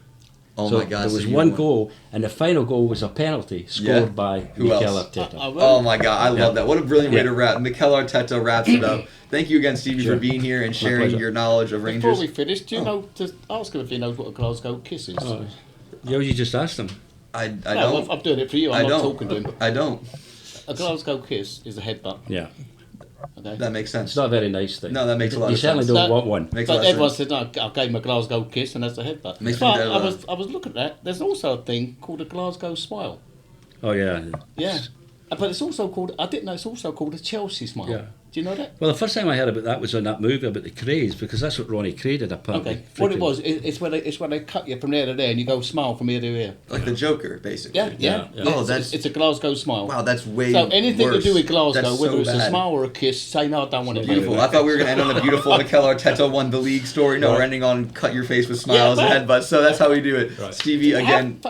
[SPEAKER 2] Oh my God!
[SPEAKER 4] There was one goal, and the final goal was a penalty scored by Mikel Arteta.
[SPEAKER 2] Oh my God! I love that. What a brilliant way to wrap. Mikel Arteta wraps it up. Thank you again, Stevie, for being here and sharing your knowledge of Rangers.
[SPEAKER 3] Before we finish, do you know? Just ask him if he knows what a Glasgow kiss is.
[SPEAKER 4] You just asked him.
[SPEAKER 2] I don't.
[SPEAKER 3] I'm doing it for you. I'm not talking to him.
[SPEAKER 2] I don't.
[SPEAKER 3] A Glasgow kiss is a headbutt.
[SPEAKER 4] Yeah.
[SPEAKER 3] Okay.
[SPEAKER 2] That makes sense.
[SPEAKER 4] It's not a very nice thing.
[SPEAKER 2] No, that makes a lot of sense.
[SPEAKER 4] You certainly don't want one.
[SPEAKER 3] But everyone said, no, I gave him a Glasgow kiss and that's a headbutt. But I was looking at that. There's also a thing called a Glasgow smile.
[SPEAKER 4] Oh, yeah.
[SPEAKER 3] Yeah. But it's also called, I didn't know it's also called a Chelsea smile.
[SPEAKER 4] Yeah.
[SPEAKER 3] Do you know that?
[SPEAKER 4] Well, the first time I heard about that was on that movie about the Craze, because that's what Ronnie Cray did, apparently.
[SPEAKER 3] Okay. What it was, it's when they cut you from there to there and you go smile from ear to ear.
[SPEAKER 2] Like the Joker, basically.
[SPEAKER 3] Yeah.
[SPEAKER 2] Oh,
[SPEAKER 3] it's a Glasgow smile.
[SPEAKER 2] Wow, that's way
[SPEAKER 3] So anything
[SPEAKER 2] worse.
[SPEAKER 3] to do with Glasgow,
[SPEAKER 2] That's
[SPEAKER 3] whether
[SPEAKER 2] so
[SPEAKER 3] it's a
[SPEAKER 2] bad.
[SPEAKER 3] smile or a kiss, say no, I don't want to do
[SPEAKER 2] Beautiful.
[SPEAKER 3] it.
[SPEAKER 2] I thought we were going to end on a beautiful Mikel Arteta won the league story. No, we're ending on cut your face with smiles and headbutts. So that's how we do it.
[SPEAKER 4] Right.
[SPEAKER 2] Stevie, again.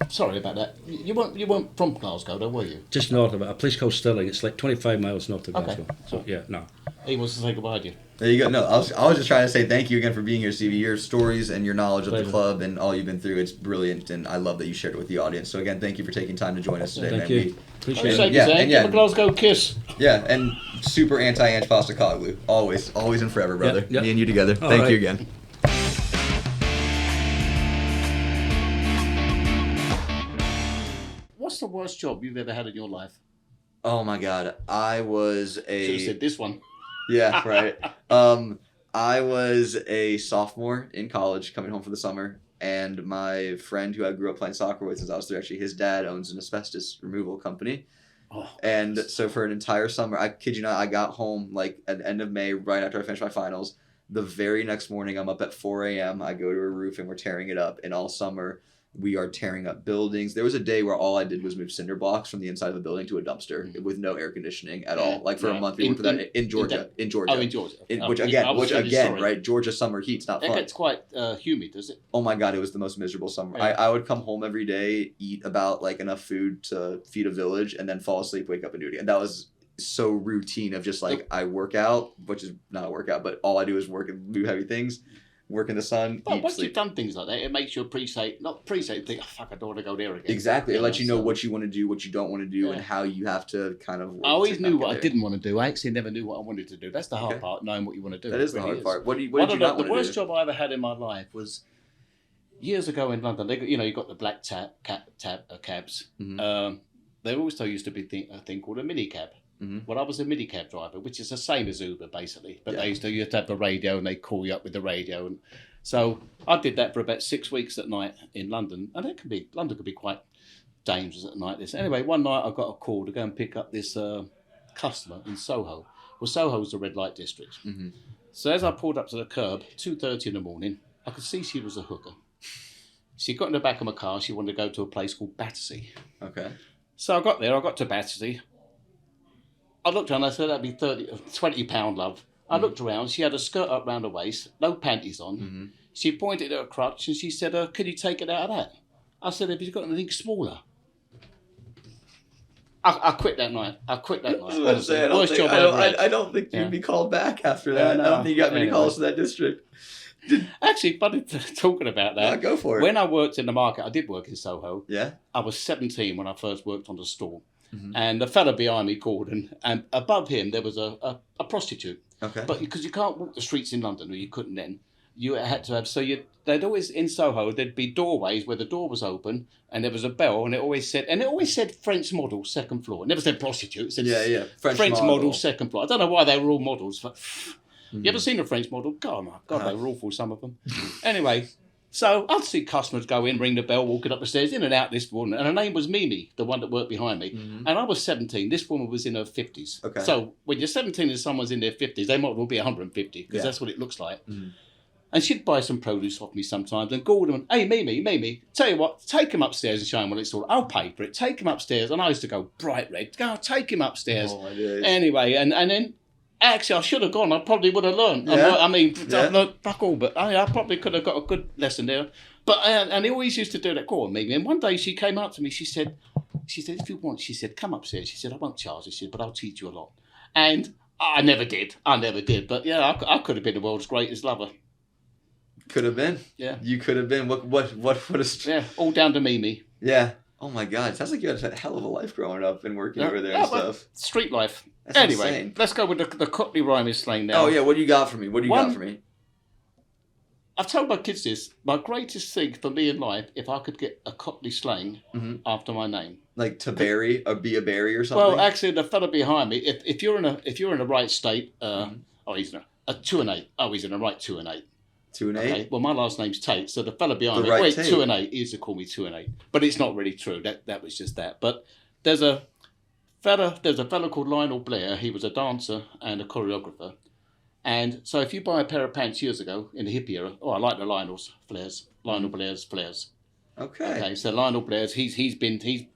[SPEAKER 3] Sorry about that. You weren't from Glasgow, though, were you?
[SPEAKER 4] Just north of it, a place called Stirling. It's like 25 miles north of
[SPEAKER 3] Okay.
[SPEAKER 4] Glasgow. So, yeah, no.
[SPEAKER 3] He wants to say goodbye to you.
[SPEAKER 2] There you go. No, I was just trying to say thank you again for being here, Stevie. Your stories and your knowledge of the
[SPEAKER 4] Pleasure.
[SPEAKER 2] club and all you've been through, it's brilliant, and I love that you shared it with the audience. So again, thank you for taking time to join us today,
[SPEAKER 4] Thank
[SPEAKER 2] man.
[SPEAKER 4] you. Appreciate it.
[SPEAKER 3] Shake
[SPEAKER 2] yeah,
[SPEAKER 3] his hand,
[SPEAKER 2] and
[SPEAKER 3] give
[SPEAKER 2] yeah.
[SPEAKER 3] a Glasgow kiss.
[SPEAKER 2] Yeah, and super anti-Ange Postecoglou. Always and forever, brother.
[SPEAKER 4] Yep.
[SPEAKER 2] Me and you together.
[SPEAKER 4] All
[SPEAKER 2] Thank
[SPEAKER 4] right.
[SPEAKER 2] you again.
[SPEAKER 3] What's the worst job you've ever had in your life?
[SPEAKER 2] Oh my God, I was
[SPEAKER 3] Should have said this one.
[SPEAKER 2] Yeah, right. I was a sophomore in college coming home for the summer, and my friend who I grew up playing soccer with since I was 3, actually, his dad owns an asbestos removal company.
[SPEAKER 3] Oh,
[SPEAKER 2] And so for an entire summer, I kid you not, I got home like at the end of May, right after I finished my finals. The very next morning, I'm up at 4 a.m. I go to a roof and we're tearing it up. And all summer, we are tearing up buildings. There was a day where all I did was move cinder blocks from the inside of a building to a dumpster with no air conditioning at all. Like for a month, we worked for that in Georgia. In Georgia.
[SPEAKER 3] Oh, in Georgia.
[SPEAKER 2] Which
[SPEAKER 3] really
[SPEAKER 2] again,
[SPEAKER 3] sorry.
[SPEAKER 2] right? Georgia summer heat's not
[SPEAKER 3] It
[SPEAKER 2] fun.
[SPEAKER 3] gets quite humid, does it?
[SPEAKER 2] Oh my God, it was the most miserable summer.
[SPEAKER 3] Yeah.
[SPEAKER 2] I would come home every day, eat about like enough food to feed a village, and then fall asleep, wake up, and do it again. That was so routine of just like I work out, which is not a workout, but all I do is work and do heavy things, work in the sun,
[SPEAKER 3] But
[SPEAKER 2] eat,
[SPEAKER 3] once
[SPEAKER 2] sleep.
[SPEAKER 3] you've done things like that, it makes you think, oh, fuck, I don't want to go there again.
[SPEAKER 2] Exactly. It lets you know
[SPEAKER 3] so-
[SPEAKER 2] what you want to do, what you don't want to do,
[SPEAKER 3] Yeah.
[SPEAKER 2] and how you have to kind of work
[SPEAKER 3] I always
[SPEAKER 2] to
[SPEAKER 3] knew
[SPEAKER 2] not
[SPEAKER 3] what
[SPEAKER 2] get
[SPEAKER 3] I
[SPEAKER 2] there.
[SPEAKER 3] didn't want to do. I actually never knew what I wanted to do. That's the hard
[SPEAKER 2] Okay.
[SPEAKER 3] part, knowing what you want to do.
[SPEAKER 2] That is
[SPEAKER 3] It
[SPEAKER 2] the
[SPEAKER 3] really
[SPEAKER 2] hard part. What did you
[SPEAKER 3] One
[SPEAKER 2] not
[SPEAKER 3] of
[SPEAKER 2] want
[SPEAKER 3] the
[SPEAKER 2] to
[SPEAKER 3] worst
[SPEAKER 2] do?
[SPEAKER 3] job I ever had in my life was years ago in London. You got the black cabs.
[SPEAKER 2] Mhm.
[SPEAKER 3] There also used to be a thing called a mini cab.
[SPEAKER 2] Mhm.
[SPEAKER 3] Well, I was a mini cab driver, which is the same as Uber basically, but
[SPEAKER 2] Yeah.
[SPEAKER 3] you had to have the radio and they call you up with the radio, and so I did that for about 6 weeks at night in London, and London could be quite dangerous at night. Anyway, one night I got a call to go and pick up this customer in Soho. Well, Soho's the red light district.
[SPEAKER 2] Mhm.
[SPEAKER 3] So as I pulled up to the curb, 2:30 in the morning, I could see she was a hooker. She got in the back of my car. She wanted to go to a place called Battersea.
[SPEAKER 2] Okay.
[SPEAKER 3] So I got there. I got to Battersea. I looked around. I said, that'd be £20, love. I looked around. She had a skirt up round her waist, no panties on.
[SPEAKER 2] Mm-hmm.
[SPEAKER 3] She pointed at her crotch and she said, could you take it out of that? I said, have you got anything smaller? I quit that night.
[SPEAKER 2] I was about to say,
[SPEAKER 3] Worst job I ever had.
[SPEAKER 2] I don't think
[SPEAKER 3] Yeah.
[SPEAKER 2] you'd be called back after that.
[SPEAKER 3] No,
[SPEAKER 2] I don't think you got many
[SPEAKER 3] anyway.
[SPEAKER 2] calls to that district.
[SPEAKER 3] Actually, funny talking about that.
[SPEAKER 2] Yeah, go for it.
[SPEAKER 3] When I worked in the market, I did work in Soho.
[SPEAKER 2] Yeah.
[SPEAKER 3] I was 17 when I first worked on the store.
[SPEAKER 2] Mhm.
[SPEAKER 3] And the fella behind me called, and above him there was a prostitute.
[SPEAKER 2] Okay.
[SPEAKER 3] But because you can't walk the streets in London, or you couldn't then, you had to have, they'd always, in Soho, there'd be doorways where the door was open, and there was a bell, and it always said French model, second floor. It never said prostitute, it said
[SPEAKER 2] Yeah.
[SPEAKER 3] French model, second floor. I don't know why they were all models, but
[SPEAKER 2] Mhm.
[SPEAKER 3] you ever seen a French model? God, my God, they were awful, some of them. Anyway, so I'd see customers go in, ring the bell, walking up the stairs, in and out this woman, and her name was Mimi, the one that worked behind me.
[SPEAKER 2] Mhm.
[SPEAKER 3] And I was 17. This woman was in her 50s.
[SPEAKER 2] Okay.
[SPEAKER 3] So when you're 17 and someone's in their 50s, they might well be 150 because
[SPEAKER 2] Yeah.
[SPEAKER 3] that's what it looks like.
[SPEAKER 2] Mhm.
[SPEAKER 3] And she'd buy some produce off me sometimes. And Gordon, hey, Mimi, tell you what, take him upstairs and show him what it's all. I'll pay for it. Take him upstairs. And I used to go bright red. Go, take him upstairs.
[SPEAKER 2] Oh my days.
[SPEAKER 3] Anyway, and then actually I should have gone. I probably would have learned.
[SPEAKER 2] Yeah.
[SPEAKER 3] I mean,
[SPEAKER 2] Yeah.
[SPEAKER 3] I've learned fuck all, but I probably could have got a good lesson there. But and he always used to do that. Go on, Mimi. And one day she came up to me. She said, if you want, she said, come upstairs. She said, I won't charge you. She said, but I'll teach you a lot. And I never did. But yeah, I could have been the world's greatest lover.
[SPEAKER 2] Could have been.
[SPEAKER 3] Yeah.
[SPEAKER 2] You could have been. What a...
[SPEAKER 3] Yeah, all down to Mimi.
[SPEAKER 2] Yeah. Oh my God. It sounds like you had a hell of a life growing up and working over there and
[SPEAKER 3] well,
[SPEAKER 2] stuff.
[SPEAKER 3] street life.
[SPEAKER 2] That's
[SPEAKER 3] Anyway,
[SPEAKER 2] insane.
[SPEAKER 3] let's go with the Cockney rhyming slang now.
[SPEAKER 2] Oh yeah. What do you got for me? Got for me?
[SPEAKER 3] I've told my kids this. My greatest thing for me in life, if I could get a Cockney slang
[SPEAKER 2] Mhm.
[SPEAKER 3] after my name.
[SPEAKER 2] Like to bury or be a berry or something?
[SPEAKER 3] Well, actually, the fella behind me, if you're in the right state, he's in a 2 and 8. Oh, he's in the right 2 and 8.
[SPEAKER 2] 2 and 8.
[SPEAKER 3] Okay. Well, my last name's Tate, so the fella behind
[SPEAKER 2] The
[SPEAKER 3] me,
[SPEAKER 2] right
[SPEAKER 3] wait,
[SPEAKER 2] Tate.
[SPEAKER 3] 2 and 8. He used to call me 2 and 8, but it's not really true. That was just that. But there's a There's a fella called Lionel Blair. He was a dancer and a choreographer. And so if you buy a pair of pants years ago in the hippie era, I like the Lionel Blair's flares. Okay, so Lionel Blair's, he's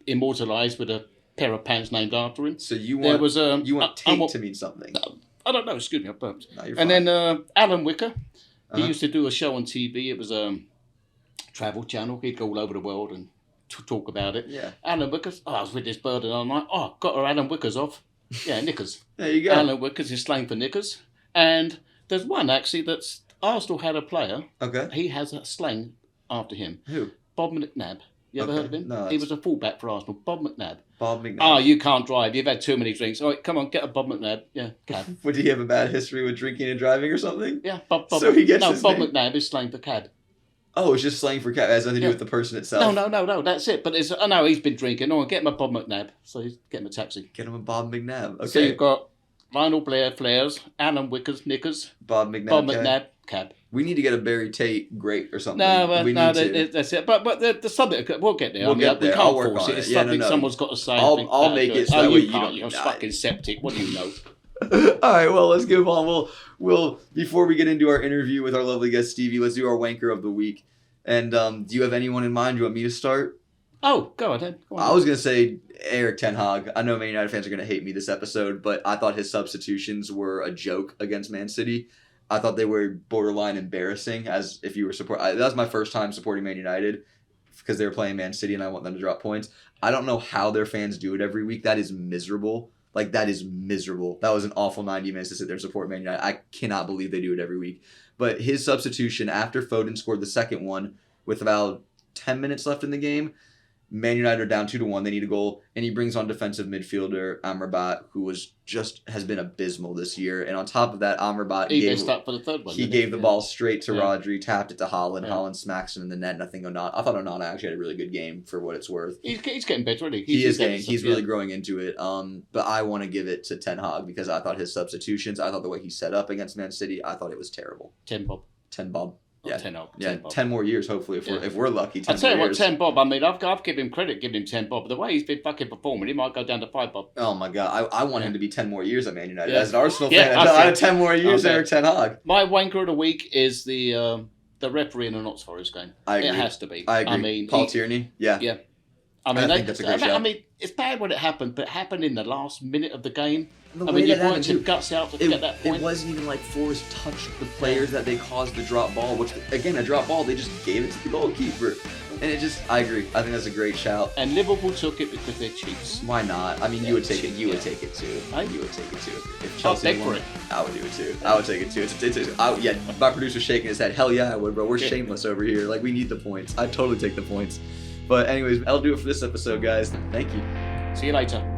[SPEAKER 3] immortalised with a pair of pants named after him.
[SPEAKER 2] So you want Tate to mean something?
[SPEAKER 3] I don't know, excuse me, I burped.
[SPEAKER 2] No, you're
[SPEAKER 3] and
[SPEAKER 2] fine.
[SPEAKER 3] then Alan Wicker, he used to do a show on TV. It was Travel Channel. He'd go all over the world and talk about it.
[SPEAKER 2] Yeah.
[SPEAKER 3] Alan Wickers. I was with this bird and I'm like, got her Alan Wickers off. Yeah, knickers.
[SPEAKER 2] There you go.
[SPEAKER 3] Alan Wickers is slang for knickers. And there's one actually that's Arsenal had a player.
[SPEAKER 2] Okay.
[SPEAKER 3] He has a slang after him.
[SPEAKER 2] Who?
[SPEAKER 3] Bob McNabb. You ever heard of him?
[SPEAKER 2] No.
[SPEAKER 3] He was a fullback for Arsenal. Bob McNabb.
[SPEAKER 2] Bob McNabb.
[SPEAKER 3] Oh, you can't drive. You've had too many drinks. All right, come on, get a Bob McNabb. Yeah, cab.
[SPEAKER 2] Would he have a bad history with drinking and driving or something?
[SPEAKER 3] Yeah, Bob.
[SPEAKER 2] So he gets his
[SPEAKER 3] Bob
[SPEAKER 2] name.
[SPEAKER 3] McNabb is slang for cad.
[SPEAKER 2] Oh, it's just slang for cat. It has nothing to do with the person itself.
[SPEAKER 3] No, that's it. But I know he's been drinking. Oh, get him a Bob McNabb. So he's getting a taxi.
[SPEAKER 2] Get him a Bob McNabb. Okay.
[SPEAKER 3] So you've got Lionel Blair flares, Alan Wickers knickers,
[SPEAKER 2] Bob McNabb.
[SPEAKER 3] Bob McNabb cab.
[SPEAKER 2] We need to get a Barry Tate great or something.
[SPEAKER 3] That's it. But the subject, we'll get there.
[SPEAKER 2] We'll get there.
[SPEAKER 3] We can't
[SPEAKER 2] I'll work
[SPEAKER 3] force
[SPEAKER 2] on
[SPEAKER 3] it. It's
[SPEAKER 2] it. Yeah,
[SPEAKER 3] something
[SPEAKER 2] no.
[SPEAKER 3] someone's got to say.
[SPEAKER 2] I'll make it so that way you
[SPEAKER 3] can't.
[SPEAKER 2] don't.
[SPEAKER 3] You're fucking septic. What do you know?
[SPEAKER 2] All right, well, let's move on. We'll before we get into our interview with our lovely guest Stevie, let's do our wanker of the week. And do you have anyone in mind? Do you want me to start?
[SPEAKER 3] Oh, go ahead. Go on.
[SPEAKER 2] I was going to say Eric Ten Hag. I know Man United fans are going to hate me this episode, but I thought his substitutions were a joke against Man City. I thought they were borderline embarrassing, as if you were that was my first time supporting Man United because they were playing Man City and I want them to drop points. I don't know how their fans do it every week. That is miserable. That is miserable. That was an awful 90 minutes to sit there and support Man United. I cannot believe they do it every week. But his substitution after Foden scored the second one with about 10 minutes left in the game, Man United are down 2-1. They need a goal, and he brings on defensive midfielder Amrabat, who has been abysmal this year. And on top of that, Amrabat
[SPEAKER 3] messed up for the third one.
[SPEAKER 2] He gave the ball straight to Rodri, tapped it to Haaland. Haaland smacks it in the net. Nothing Onana. I thought Onana actually had a really good game for what it's worth.
[SPEAKER 3] He's getting better, isn't he?
[SPEAKER 2] He's really growing into it. But I want to give it to Ten Hag because I thought his substitutions, I thought the way he set up against Man City, I thought it was terrible.
[SPEAKER 3] 10 bob.
[SPEAKER 2] 10 bob. Yeah,
[SPEAKER 3] 10 Bob.
[SPEAKER 2] 10 more years, hopefully, if we're lucky. 10
[SPEAKER 3] I'll tell you
[SPEAKER 2] more
[SPEAKER 3] what,
[SPEAKER 2] years.
[SPEAKER 3] 10 Bob, I mean, I've given him credit, giving him 10 Bob, but the way he's been fucking performing, he might go down to 5 Bob.
[SPEAKER 2] Oh my God, I want him to be 10 more years at Man United. As an Arsenal fan,
[SPEAKER 3] I
[SPEAKER 2] out of 10 more years, Eric Ten Hag.
[SPEAKER 3] My wanker of the week is the referee in the Notts Forest game.
[SPEAKER 2] I agree.
[SPEAKER 3] It has to be.
[SPEAKER 2] I agree.
[SPEAKER 3] I mean,
[SPEAKER 2] Paul Tierney? Yeah.
[SPEAKER 3] Yeah. I think
[SPEAKER 2] that's a great shout.
[SPEAKER 3] I mean, it's bad when it happened, but it happened in the last minute of the game.
[SPEAKER 2] The
[SPEAKER 3] I mean, you worked your guts out to get that point.
[SPEAKER 2] It wasn't even like Forrest touched the players that they caused the drop ball, which, again, a drop ball, they just gave it to the goalkeeper. And I agree. I think that's a great shout.
[SPEAKER 3] And Liverpool took it because they're cheats.
[SPEAKER 2] Why not? I mean, you would take it. You would take it too. You would take it too. If Chelsea won, I would do it too. I would take it too. My producer's shaking his head. Hell yeah, I would, bro. We're shameless over here. We need the points. I'd totally take the points. But anyways, that'll do it for this episode, guys. Thank you.
[SPEAKER 3] See you later.